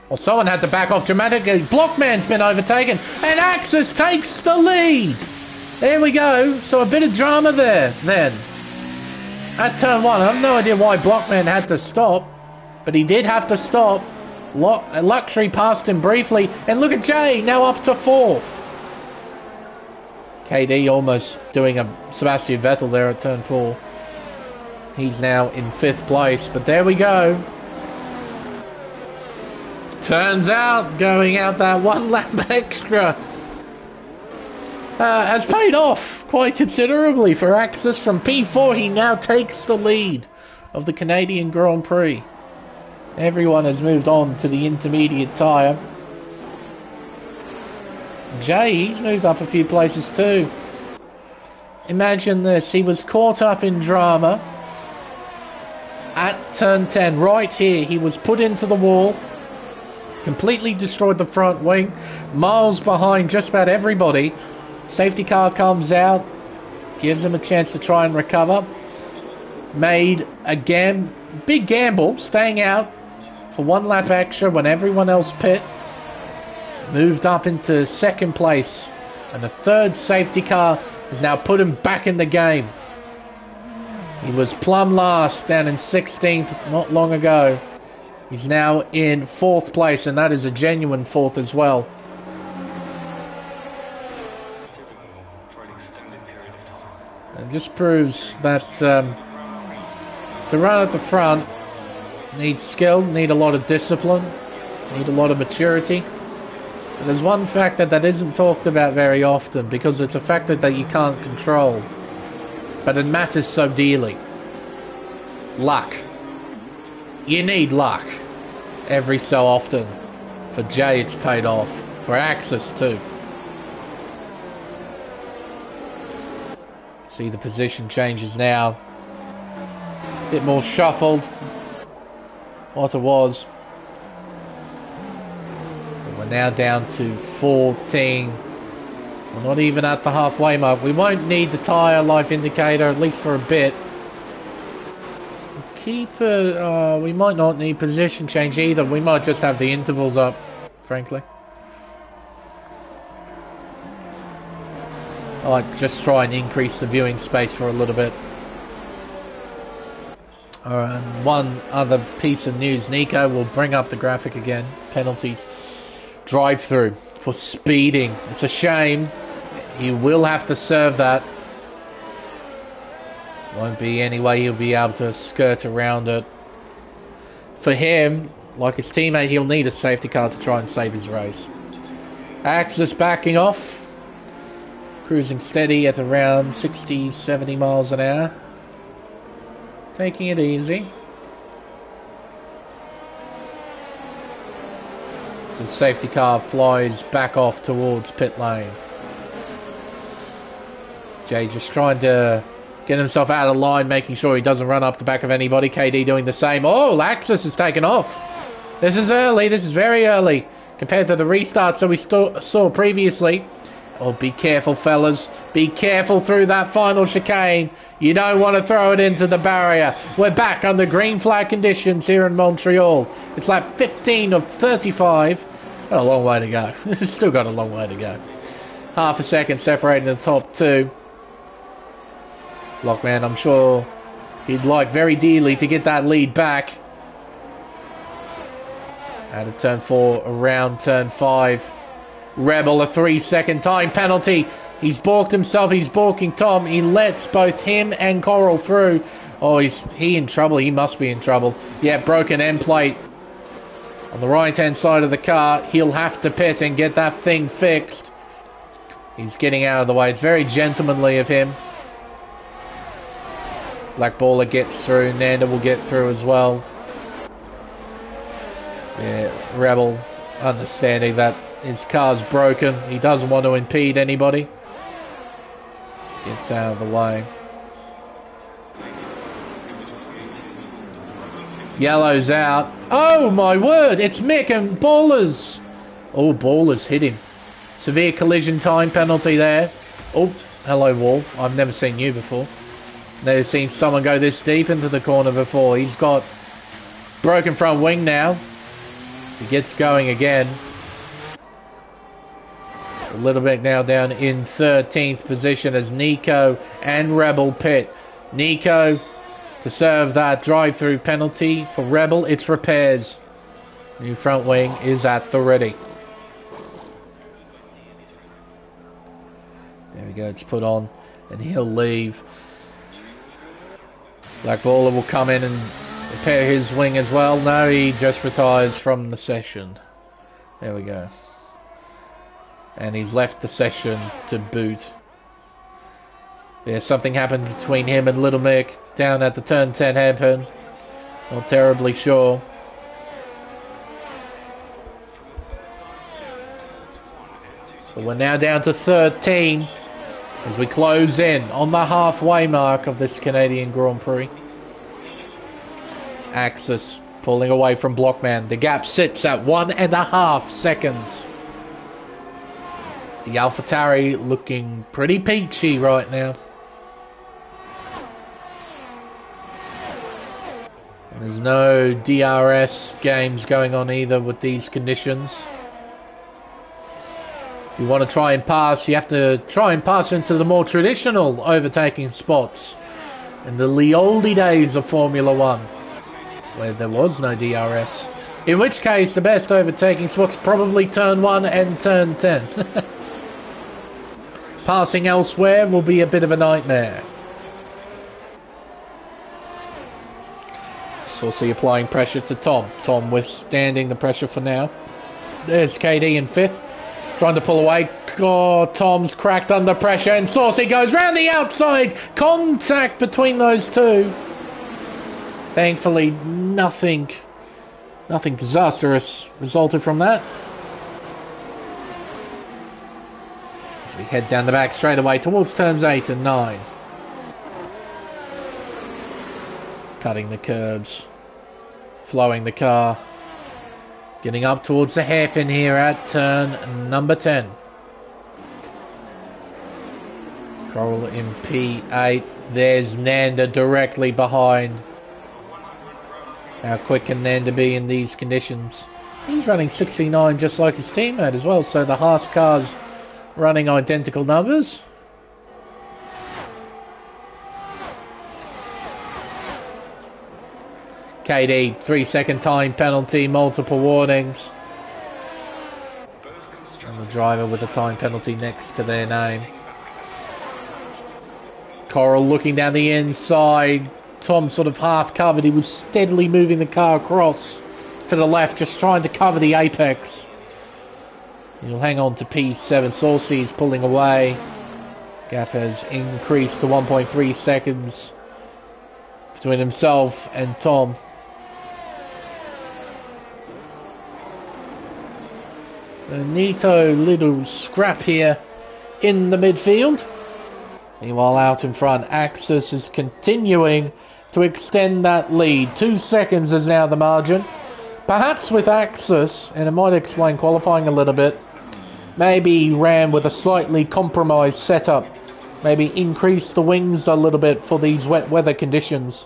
Well, someone had to back off dramatically. Blockman's been overtaken. And Axis takes the lead. There we go. So a bit of drama there then. At turn 1, I have no idea why Blockman had to stop. But he did have to stop. Luxury passed him briefly. And look at Jay, now up to 4th. KD almost doing a Sebastian Vettel there at turn 4. He's now in 5th place. But there we go. Turns out going out that 1 lap extra has paid off quite considerably for Axis. From P4 he now takes the lead of the Canadian Grand Prix. Everyone has moved on to the intermediate tyre. Jay, he's moved up a few places too. Imagine this, he was caught up in drama at turn 10, right here. He was put into the wall. Completely destroyed the front wing. Miles behind just about everybody. Safety car comes out. Gives him a chance to try and recover. Made a big gamble, staying out for one lap extra when everyone else pit. Moved up into second place. And the third safety car has now put him back in the game. He was plumb last down in 16th not long ago. He's now in 4th place, and that is a genuine 4th as well. It just proves that to run at the front needs skill, need a lot of discipline, need a lot of maturity. But there's one factor that isn't talked about very often because it's a factor that you can't control. But it matters so dearly. Luck. You need luck. Every so often. For Jay it's paid off. For Axis too. See the position changes now. Bit more shuffled. What it was. We're now down to 14. We're not even at the halfway mark. We won't need the tyre life indicator, at least for a bit. We might not need position change either. We might just have the intervals up, frankly. I might just try and increase the viewing space for a little bit. Alright, and one other piece of news. Nico will bring up the graphic again. Penalties. Drive-through for speeding. It's a shame. He will have to serve that. Won't be any way he'll be able to skirt around it. For him, like his teammate, he'll need a safety car to try and save his race. Axis backing off. Cruising steady at around 60-70 miles an hour. Taking it easy. So the safety car flies back off towards pit lane. Jay just trying to get himself out of line, making sure he doesn't run up the back of anybody. KD doing the same. Oh, Axis has taken off. This is early. This is very early compared to the restarts that we saw previously. Oh, be careful, fellas. Be careful through that final chicane. You don't want to throw it into the barrier. We're back under green flag conditions here in Montreal. It's lap 15 of 35. Got a long way to go. Still got a long way to go. Half a second separating the top two. Lockman, I'm sure he'd like very dearly to get that lead back. Out of turn 4, around turn 5. Rebel, a 3-second time penalty. He's balked himself, he's balking Tom. He lets both him and Coral through. Oh, he in trouble. He must be in trouble. Yeah, broken end plate on the right-hand side of the car. He'll have to pit and get that thing fixed. He's getting out of the way. It's very gentlemanly of him. Black Baller gets through. Nanda will get through as well. Yeah, Rebel understanding that his car's broken. He doesn't want to impede anybody. Gets out of the way. Yellow's out. Oh my word, it's Mick and Ballers. Oh, Ballers hit him. Severe collision time penalty there. Oh, hello Wall. I've never seen you before. Never seen someone go this deep into the corner before. He's got broken front wing now. He gets going again. A little bit now down in 13th position as Nico and Rebel pit. Nico to serve that drive-through penalty. For Rebel, it's repairs. New front wing is at the ready. There we go, it's put on and he'll leave. Black Baller will come in and repair his wing as well. No, he just retires from the session. There we go. And he's left the session to boot. Yeah, something happened between him and Little Mick down at the turn 10 hairpin. Not terribly sure. But we're now down to 13 as we close in on the halfway mark of this Canadian Grand Prix. Axis Pulling away from Blockman. The gap sits at 1.5 seconds. The AlphaTauri looking pretty peachy right now. And there's no DRS games going on either with these conditions. If you want to try and pass, you have to try and pass into the more traditional overtaking spots. In the oldie days of Formula 1, where there was no DRS. In which case, the best overtaking spots probably turn 1 and turn 10. Passing elsewhere will be a bit of a nightmare. Saucy applying pressure to Tom. Tom withstanding the pressure for now. There's KD in 5th. Trying to pull away. Oh, Tom's cracked under pressure and Saucy goes round the outside. Contact between those two. Thankfully, nothing disastrous resulted from that. As we head down the back straight away towards turns 8 and 9. Cutting the curbs. Flowing the car. Getting up towards the hairpin here at turn number 10. Coral in P8. There's Nanda directly behind. How quick can Nanda be in these conditions? He's running 69 just like his teammate as well, so the Haas car's running identical numbers. KD, 3-second time penalty, multiple warnings. And the driver with a time penalty next to their name. Coral looking down the inside. Tom sort of half covered. He was steadily moving the car across to the left, just trying to cover the apex. He'll hang on to P7. Saucy's pulling away. Gap has increased to 1.3 seconds between himself and Tom. A neato little scrap here in the midfield. Meanwhile, out in front, Axis is continuing to extend that lead. 2 seconds is now the margin. Perhaps with Axis, and it might explain qualifying a little bit, maybe ran with a slightly compromised setup. Maybe increase the wings a little bit for these wet weather conditions.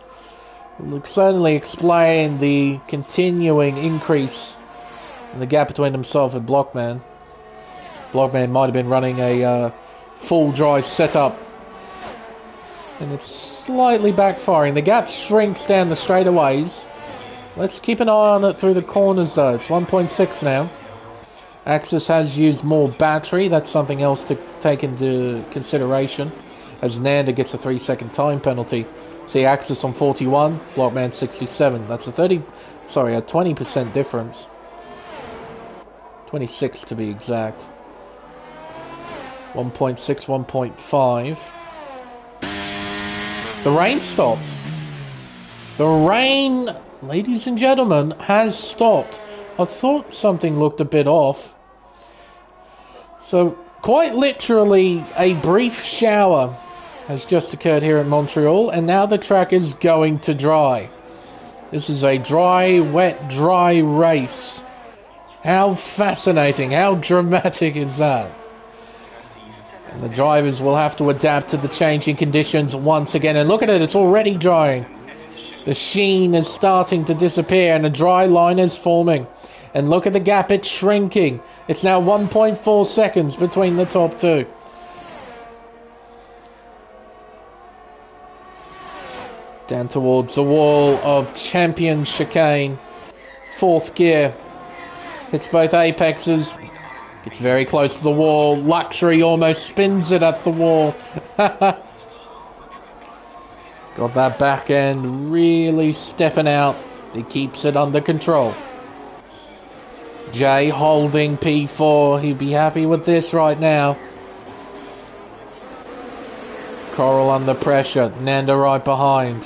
It will certainly explain the continuing increase in the gap between himself and Blockman. Blockman might have been running a full dry setup, and it's slightly backfiring. The gap shrinks down the straightaways. Let's keep an eye on it through the corners though. It's 1.6 now. Axis has used more battery. That's something else to take into consideration, as Nanda gets a 3-second time penalty. See Axis on 41, Blockman 67. That's a 20% difference. 26 to be exact. 1.6, 1.5. The rain stopped. The rain, ladies and gentlemen, has stopped. I thought something looked a bit off. So, quite literally, a brief shower has just occurred here in Montreal, and now the track is going to dry. This is a dry, wet, dry race. How fascinating, how dramatic is that? And the drivers will have to adapt to the changing conditions once again. And look at it, it's already drying. The sheen is starting to disappear and a dry line is forming. And look at the gap, it's shrinking. It's now 1.4 seconds between the top two. Down towards the wall of Champion Chicane. 4th gear. Hits both apexes. Gets very close to the wall. Luxury almost spins it at the wall. Got that back end really stepping out. He keeps it under control. Jay holding P4. He'd be happy with this right now. Coral under pressure. Nanda right behind.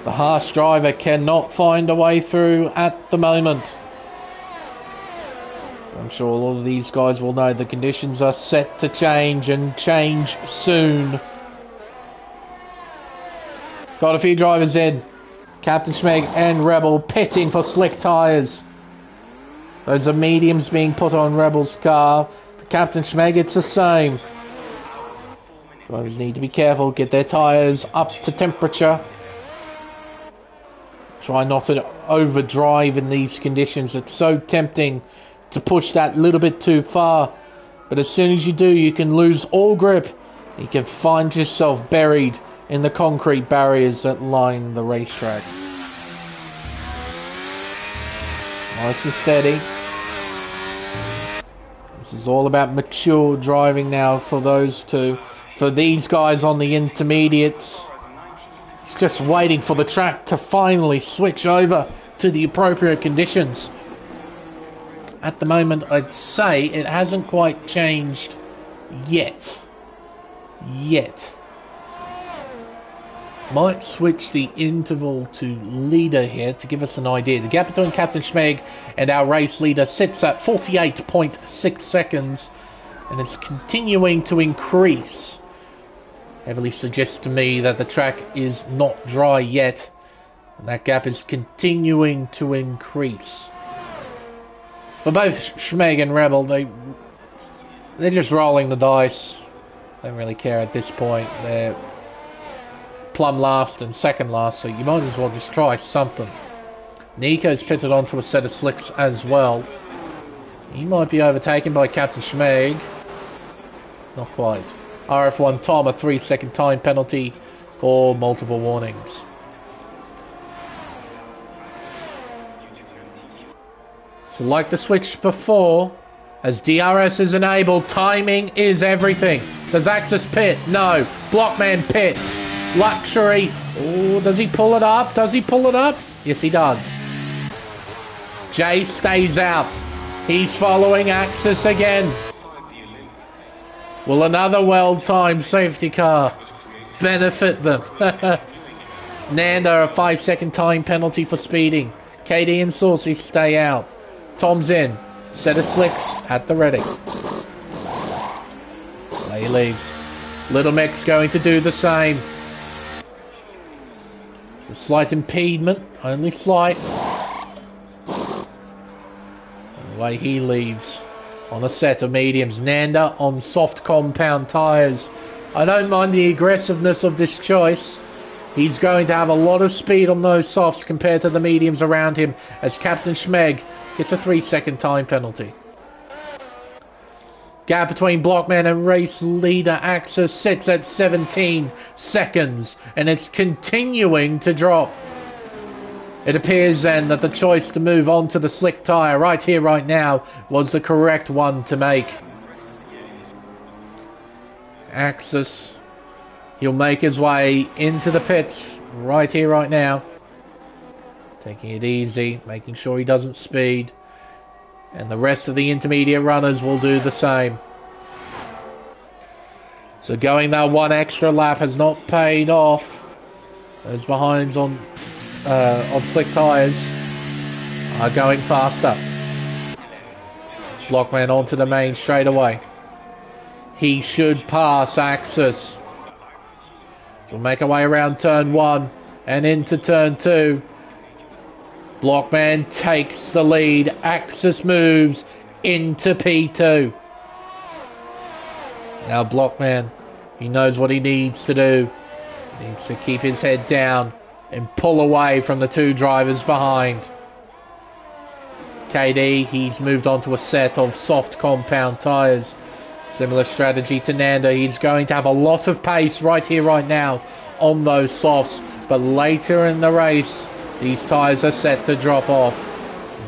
The harsh driver cannot find a way through at the moment. I'm sure all of these guys will know the conditions are set to change and change soon. Got a few drivers in. Captain Schmeg and Rebel pitting for slick tyres. Those are mediums being put on Rebel's car. For Captain Schmeg, it's the same. Drivers need to be careful, get their tyres up to temperature. Try not to overdrive in these conditions. It's so tempting to push that little bit too far. But as soon as you do, you can lose all grip. You can find yourself buried in the concrete barriers that line the racetrack. Nice and steady. This is all about mature driving now for those two. For these guys on the intermediates, it's just waiting for the track to finally switch over to the appropriate conditions. At the moment, I'd say it hasn't quite changed yet. Might switch the interval to leader here to give us an idea. The gap between Captain Schmeg and our race leader sits at 48.6 seconds and it's continuing to increase. Heavily suggests to me that the track is not dry yet and that gap is continuing to increase. For both Schmeg and Rebel, they're just rolling the dice. They don't really care at this point. They're plumb last and second last, so you might as well just try something. Nico's pitted onto a set of slicks as well. He might be overtaken by Captain Schmeg. Not quite. RF1 Tom, a 3-second time penalty for multiple warnings. So like the switch before, as DRS is enabled, timing is everything. Does Axis pit? No. Blockman pits. Luxury. Oh, does he pull it up? Does he pull it up? Yes, he does. Jay stays out. He's following Axis again. Will another well-timed safety car benefit them? Nando, a 5-second time penalty for speeding. KD and Saucy stay out. Tom's in. Set of slicks at the ready. There he leaves. Little Mick's going to do the same. A slight impediment, only slight. And away he leaves on a set of mediums. Nanda on soft compound tyres. I don't mind the aggressiveness of this choice. He's going to have a lot of speed on those softs compared to the mediums around him as Captain Schmeg gets a 3-second time penalty. Gap between Blockman and race leader Axis sits at 17 seconds and it's continuing to drop. It appears then that the choice to move on to the slick tyre right here, right now was the correct one to make. Axis, he'll make his way into the pits right here, right now. Taking it easy, making sure he doesn't speed. And the rest of the intermediate runners will do the same. So going that one extra lap has not paid off. Those behinds on slick tyres are going faster. Blockman onto the main straight away. He should pass Axis. He'll make a way around turn 1 and into turn 2. Blockman takes the lead. Axis moves into P2. Now Blockman, he knows what he needs to do. He needs to keep his head down and pull away from the two drivers behind. KD, he's moved on to a set of soft compound tyres. Similar strategy to Nando. He's going to have a lot of pace right here, right now on those softs. But later in the race, these tyres are set to drop off.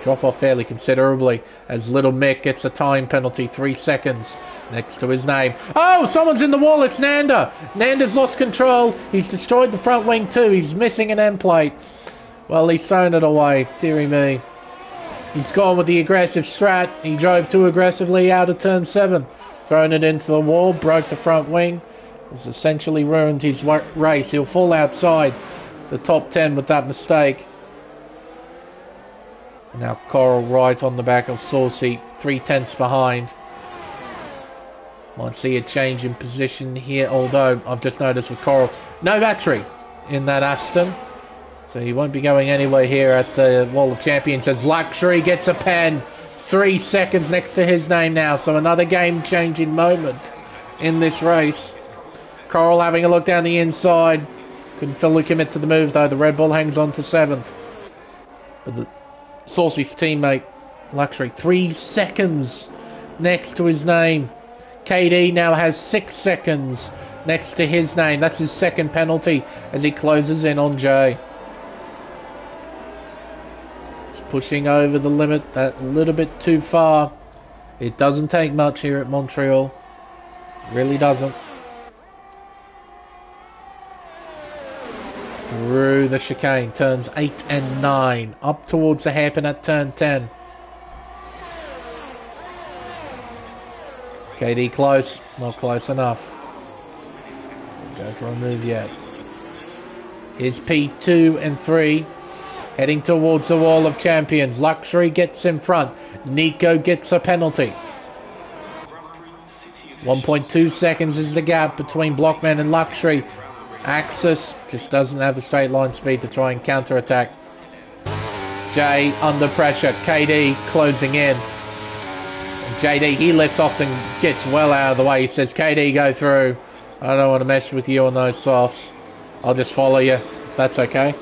Drop off fairly considerably as Little Mick gets a time penalty, 3 seconds next to his name. Oh, someone's in the wall. It's Nanda. Nanda's lost control. He's destroyed the front wing too. He's missing an end plate. Well, he's thrown it away. Dearie me. He's gone with the aggressive strat. He drove too aggressively out of turn 7. Thrown it into the wall. Broke the front wing. Has essentially ruined his race. He'll fall outside the top 10 with that mistake. Now Coral right on the back of Saucy, 3/10 behind. Might see a change in position here, although I've just noticed with Coral, no battery in that Aston. So he won't be going anywhere here at the Wall of Champions as Luxury gets a pen. 3 seconds next to his name now. So another game-changing moment in this race. Coral having a look down the inside. Couldn't fully commit to the move though. The Red Bull hangs on to 7th. But Saucy's teammate, Luxury, 3 seconds next to his name. KD now has 6 seconds next to his name. That's his second penalty as he closes in on Jay. Just pushing over the limit that little bit too far. It doesn't take much here at Montreal. It really doesn't. Through the chicane, turns 8 and 9. Up towards the hairpin at turn 10. KD close, not close enough. Go for a move yet. Here's P2 and 3. Heading towards the Wall of Champions. Luxury gets in front. Nico gets a penalty. 1.2 seconds is the gap between Blockman and Luxury. Axis just doesn't have the straight line speed to try and counter-attack. Jay under pressure. KD closing in. JD, he lifts off and gets well out of the way. He says, KD, go through. I don't want to mess with you on those softs. I'll just follow you, if that's okay.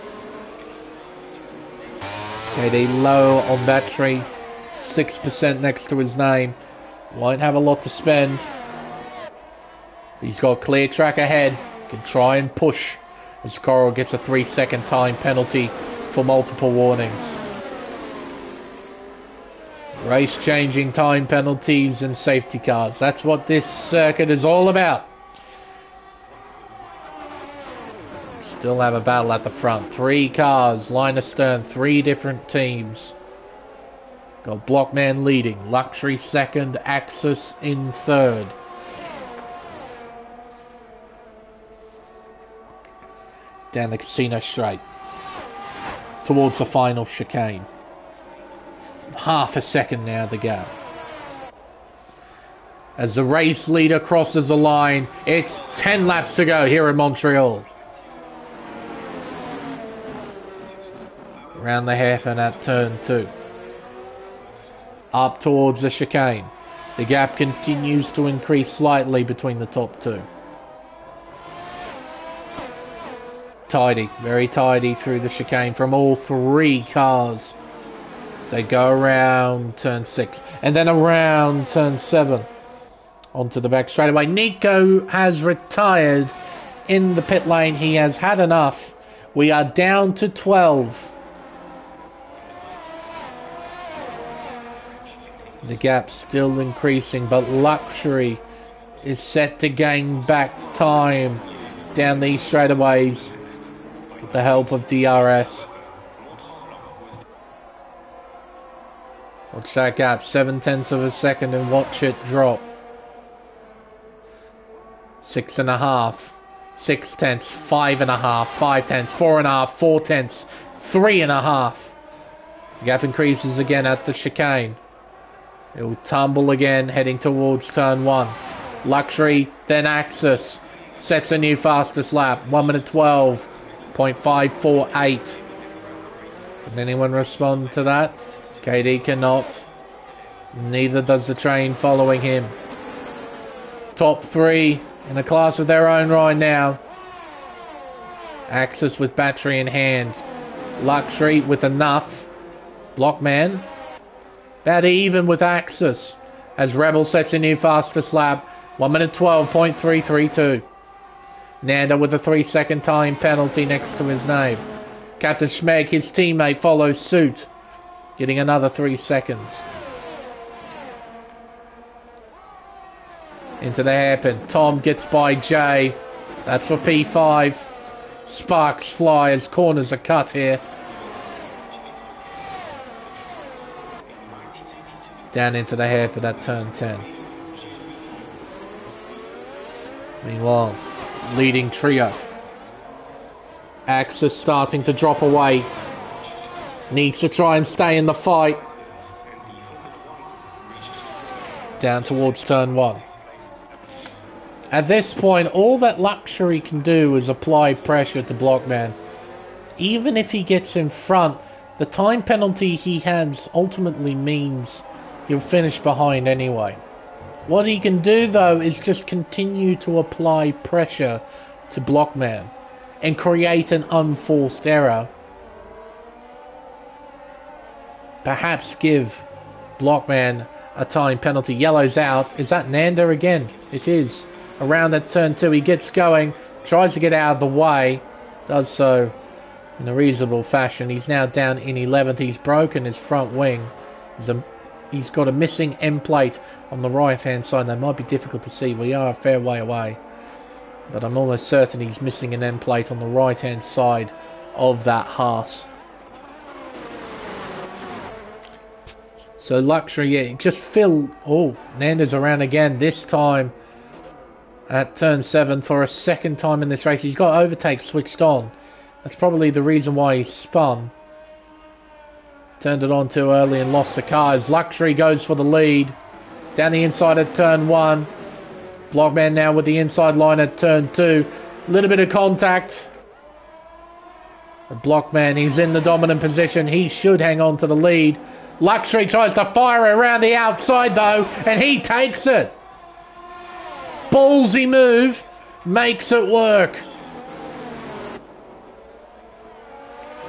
KD low on battery. 6% next to his name. Won't have a lot to spend. He's got a clear track ahead. Can try and push as Coral gets a 3-second time penalty for multiple warnings. Race changing time penalties and safety cars. That's what this circuit is all about. Still have a battle at the front. 3 cars, line astern, 3 different teams. Got Blockman leading, Luxury second, Axis in third. Down the casino straight towards the final chicane. Half a second now the gap. As the race leader crosses the line, it's 10 laps to go here in Montreal. Around the hairpin at turn 2. Up towards the chicane. The gap continues to increase slightly between the top 2. Tidy, very tidy through the chicane from all 3 cars. So they go around turn 6 and then around turn 7 onto the back straightaway. Nico has retired in the pit lane. He has had enough. We are down to 12. The gap still increasing, but Luxury is set to gain back time down these straightaways with the help of DRS. Watch that gap, 0.7 of a second, and watch it drop. 6.5, 0.6, 5.5, 5/10, 4.5, 4/10, 3.5. Gap increases again at the chicane. It will tumble again, heading towards turn 1. Luxury, then Axis. Sets a new fastest lap. 1 minute 12.548. Can anyone respond to that? KD cannot. Neither does the train following him. Top 3 in a class of their own right now. Axis with battery in hand. Luxury with enough. Blockman about even with Axis as Rebel sets a new fastest lap. 1 minute 12.332. Nanda with a 3-second time penalty next to his name. Captain Schmeg, his teammate, follows suit, getting another 3 seconds. Into the hairpin. Tom gets by Jay. That's for P5. Sparks fly as corners are cut here. Down into the hairpin at turn 10. Meanwhile, leading trio. Axis starting to drop away. Needs to try and stay in the fight. Down towards turn 1. At this point, all that Luxury can do is apply pressure to Blockman. even if he gets in front, the time penalty he has ultimately means he'll finish behind anyway. What he can do, though, is just continue to apply pressure to Blockman and create an unforced error. Perhaps give Blockman a time penalty. Yellow's out. Is that Nanda again? It is. Around that turn 2, he gets going, tries to get out of the way, does so in a reasonable fashion. He's now down in 11th. He's broken his front wing. He's got a missing end plate on the right hand side. That might be difficult to see. We are a fair way away, but I'm almost certain he's missing an end plate on the right hand side of that Haas. So Luxury, yeah, just Phil. Oh, Nanda's around again, this time at turn 7 for a second time in this race. He's got overtake switched on. That's probably the reason why he spun. Turned it on too early and lost the car as Luxury goes for the lead. Down the inside at turn 1. Blockman now with the inside line at turn 2. A little bit of contact. The Blockman, he's in the dominant position. He should hang on to the lead. Luxury tries to fire it around the outside though, and he takes it. Ballsy move, makes it work.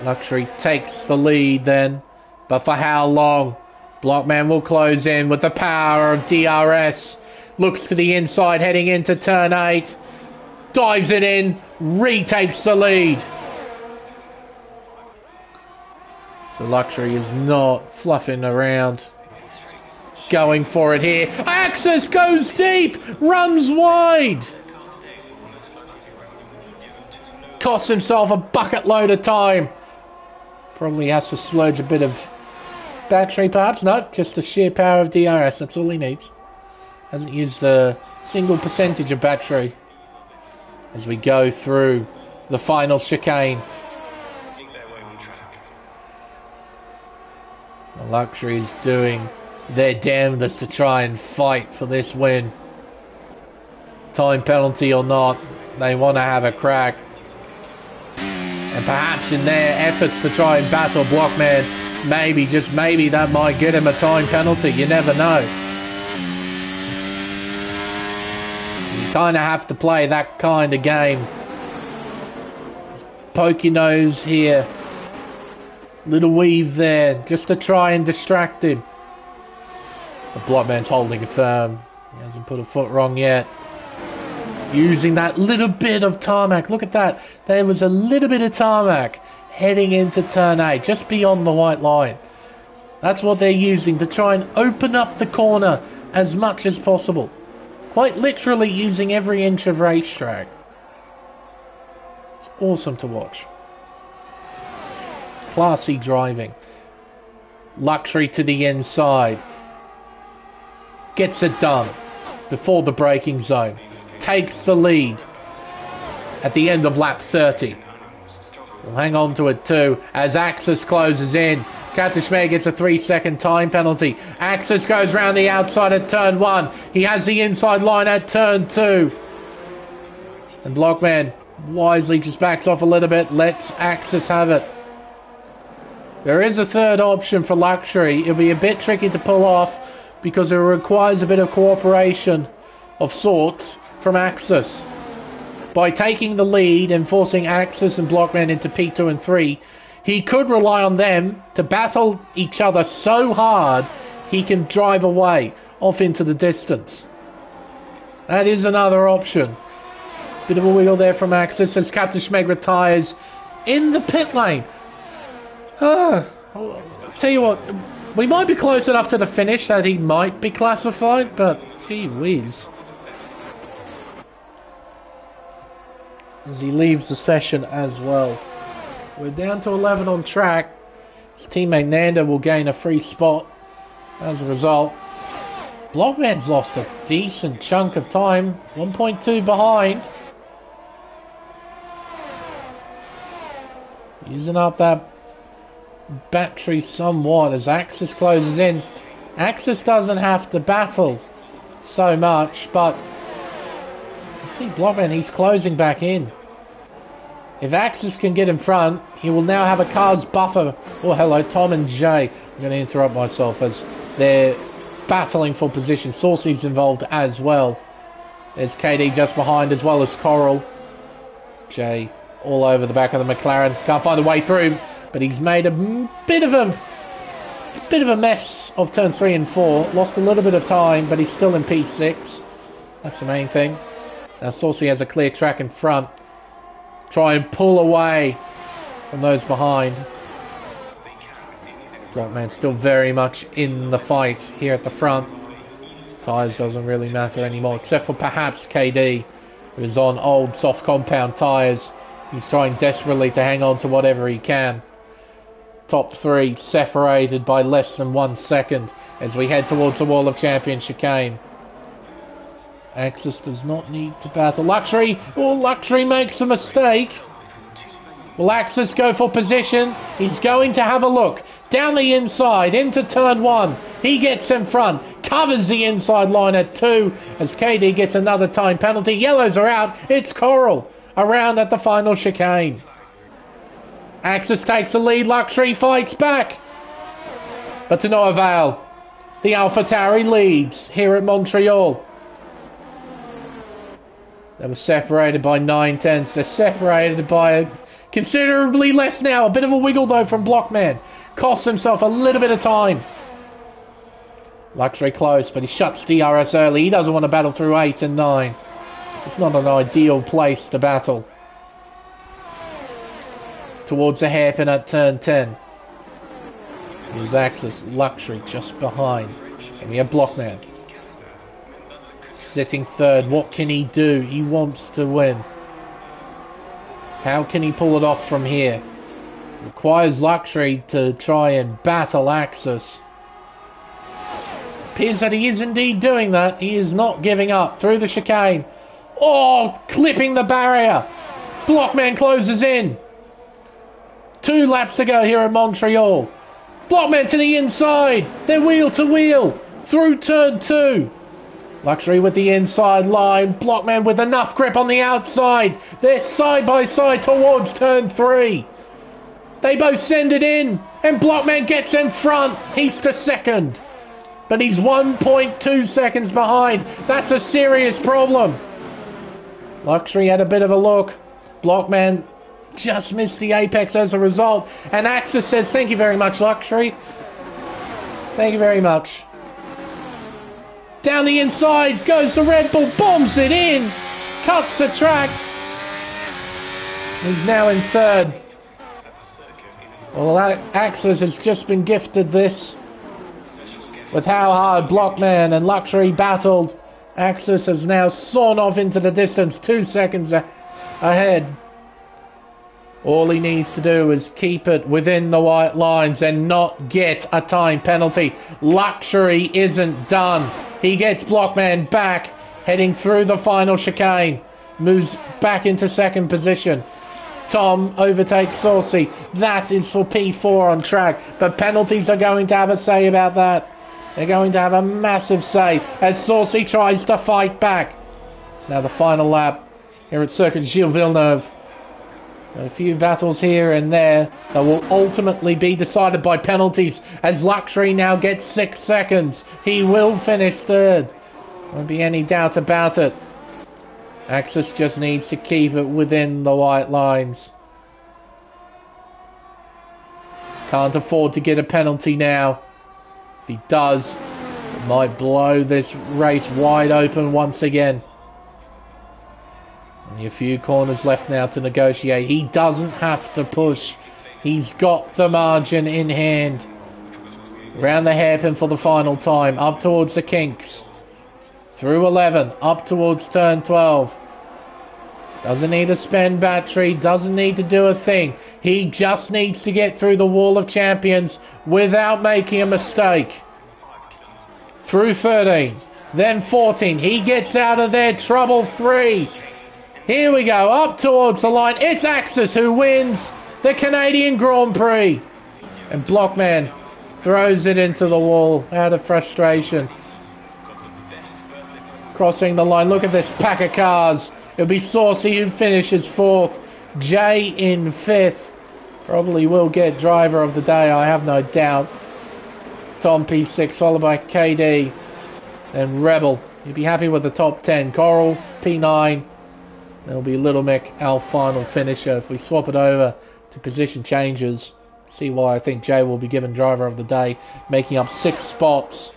Luxury takes the lead then, but for how long? Blockman will close in with the power of DRS. Looks to the inside heading into turn 8. Dives it in, retakes the lead. So Luxury is not fluffing around. Going for it here. Axis goes deep, runs wide. Costs himself a bucket load of time. Probably has to splurge a bit of battery perhaps. No, just the sheer power of DRS. That's all he needs. Hasn't used a single percentage of battery as we go through the final chicane. The Luxury's doing their damnedest to try and fight for this win. Time penalty or not, they want to have a crack. And perhaps in their efforts to try and battle Blockman, maybe, just maybe, that might get him a time penalty. You never know. You kind of have to play that kind of game. Poke your nose here. Little weave there, just to try and distract him. The Blockman's holding firm. He hasn't put a foot wrong yet. Using that little bit of tarmac. Look at that. There was a little bit of tarmac heading into turn 8, just beyond the white line. That's what they're using to try and open up the corner as much as possible. Quite literally using every inch of racetrack. It's awesome to watch. Classy driving. Luxury to the inside. Gets it done before the braking zone. Takes the lead at the end of lap 30. We'll hang on to it too as Axis closes in. Katashmeh gets a 3-second time penalty. Axis goes round the outside at turn 1. He has the inside line at turn 2. And Blockman wisely just backs off a little bit. Lets Axis have it. There is a third option for Luxury. It'll be a bit tricky to pull off because it requires a bit of cooperation of sorts from Axis. By taking the lead and forcing Axis and Blockman into P2 and 3, he could rely on them to battle each other so hard he can drive away off into the distance. That is another option. Bit of a wiggle there from Axis as Captain Schmeg retires in the pit lane. I'll tell you what, we might be close enough to the finish that he might be classified, but gee whiz. As he leaves the session as well. We're down to 11 on track. His teammate Nanda will gain a free spot as a result. Blockman's lost a decent chunk of time, 1.2 behind. Using up that battery somewhat as Axis closes in. Axis doesn't have to battle so much, but you see Blockman, he's closing back in. If Axis can get in front, he will now have a car's buffer. Oh, hello, Tom and Jay. I'm going to interrupt myself as they're battling for position. Saucy's involved as well. There's KD just behind as well as Coral. Jay all over the back of the McLaren. Can't find a way through, but he's made a bit of a mess of turns 3 and 4. Lost a little bit of time, but he's still in P6. That's the main thing. Now Saucy has a clear track in front. Try and pull away from those behind. Blockman still very much in the fight here at the front. Tyres doesn't really matter anymore, except for perhaps KD, who's on old soft compound tyres. He's trying desperately to hang on to whatever he can. Top 3 separated by less than 1 second as we head towards the wall of champion chicane. Axis does not need to battle. Luxury! Oh, Luxury makes a mistake. Will Axis go for position? He's going to have a look. Down the inside, into turn 1. He gets in front. Covers the inside line at 2 as KD gets another time penalty. Yellows are out. It's Coral around at the final chicane. Axis takes the lead. Luxury fights back, but to no avail. The AlphaTauri leads here at Montreal. They were separated by 9/10. They're separated by considerably less now. A bit of a wiggle though from Blockman. Costs himself a little bit of time. Luxury close, but he shuts DRS early. He doesn't want to battle through 8 and 9. It's not an ideal place to battle. Towards the hairpin at turn 10. Here's Axis. Luxury just behind. And we have Blockman. Sitting third. What can he do? He wants to win. How can he pull it off from here? Requires Luxury to try and battle Axis. Appears that he is indeed doing that. He is not giving up. Through the chicane. Oh, clipping the barrier. Blockman closes in. 2 laps to go here at Montreal. Blockman to the inside. They're wheel to wheel. Through turn 2. Luxury with the inside line. Blockman with enough grip on the outside. They're side by side towards turn 3. They both send it in. And Blockman gets in front. He's to second. But he's 1.2 seconds behind. That's a serious problem. Luxury had a bit of a look. Blockman just missed the apex as a result. And Axis says, thank you very much, Luxury. Thank you very much. Down the inside goes the Red Bull, bombs it in, cuts the track. He's now in third. Well, Axis has just been gifted this with how hard Blockman and Luxury battled. Axis has now sawn off into the distance, 2 seconds ahead. All he needs to do is keep it within the white lines and not get a time penalty. Luxury isn't done. He gets Blockman back, heading through the final chicane. Moves back into second position. Tom overtakes Saucy. That is for P4 on track. But penalties are going to have a say about that. They're going to have a massive say as Saucy tries to fight back. It's now the final lap here at Circuit Gilles Villeneuve. A few battles here and there that will ultimately be decided by penalties as Luxury now gets 6 seconds. He will finish third. Won't be any doubt about it. Axis just needs to keep it within the white lines. Can't afford to get a penalty now. If he does, it might blow this race wide open once again. Only a few corners left now to negotiate. He doesn't have to push. He's got the margin in hand. Round the hairpin for the final time. Up towards the kinks. Through 11. Up towards turn 12. Doesn't need to spend battery. Doesn't need to do a thing. He just needs to get through the wall of champions without making a mistake. Through 13. Then 14. He gets out of there. Trouble 3. Here we go, up towards the line. It's Axis who wins the Canadian Grand Prix. And Blockman throws it into the wall out of frustration. Crossing the line. Look at this pack of cars. It'll be Saucy who finishes 4th. Jay in 5th. Probably will get driver of the day, I have no doubt. Tom P6 followed by KD. Then Rebel. You'd be happy with the top 10. Coral P9. There'll be Little Mick, our final finisher. If we swap it over to position changes, see why I think Jay will be given driver of the day, making up 6 spots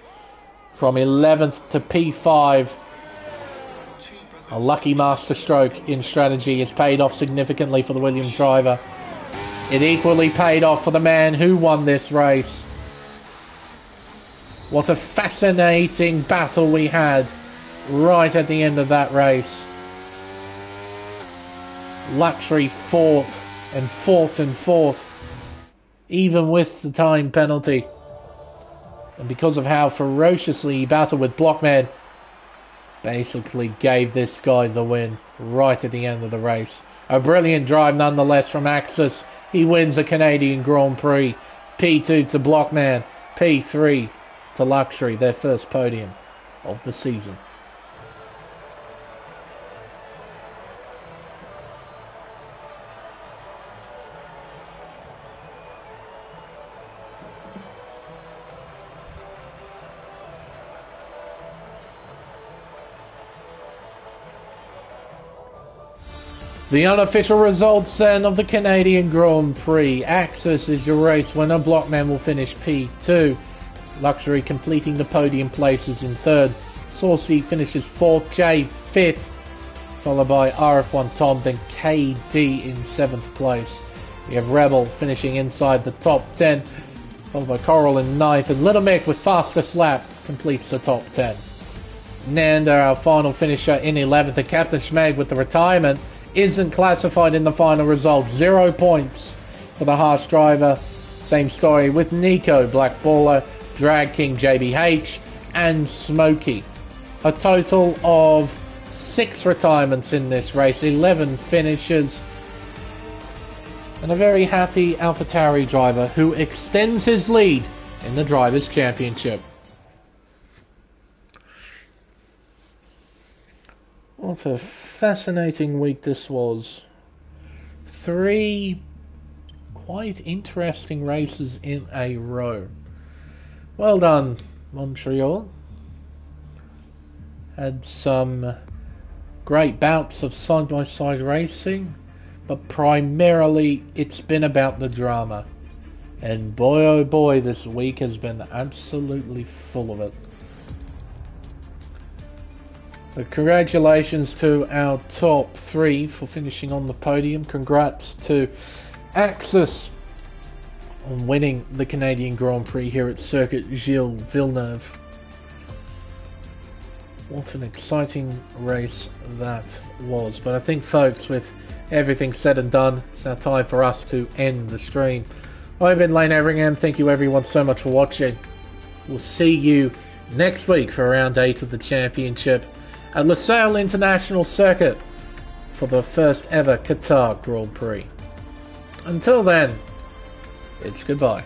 from 11th to P5. A lucky master stroke in strategy has paid off significantly for the Williams driver. It equally paid off for the man who won this race. What a fascinating battle we had right at the end of that race. Luxury fought and fought and fought, even with the time penalty. And because of how ferociously he battled with Blockman, basically gave this guy the win right at the end of the race. A brilliant drive nonetheless from Axis. He wins the Canadian Grand Prix. P2 to Blockman, P3 to Luxury, their first podium of the season. The unofficial results then of the Canadian Grand Prix. Axis is your race winner. Blockman will finish P2. Luxury completing the podium places in 3rd. Saucy finishes 4th. J 5th. Followed by RF1 Tom, then KD in 7th place. We have Rebel finishing inside the top 10. Followed by Coral in 9th. And Little Mick with fastest lap completes the top 10. Nanda, our final finisher, in 11th. And Captain Schmeg with the retirement isn't classified in the final result. 0 points for the harsh driver. Same story with Nico, Black Baller, Drag King JBH, and Smokey. A total of 6 retirements in this race, 11 finishes, and a very happy AlphaTauri driver who extends his lead in the Drivers' Championship. What a fascinating week this was. 3 quite interesting races in a row. Well done, Montreal. Had some great bouts of side-by-side racing, but primarily it's been about the drama. And boy oh boy, this week has been absolutely full of it. But congratulations to our top 3 for finishing on the podium. Congrats to Axis on winning the Canadian Grand Prix here at Circuit Gilles Villeneuve. What an exciting race that was. But I think, folks, with everything said and done, it's now time for us to end the stream. I've been Lane Everingham. Thank you everyone so much for watching. We'll see you next week for round 8 of the championship at Lusail International Circuit for the first ever Qatar Grand Prix. Until then, it's goodbye.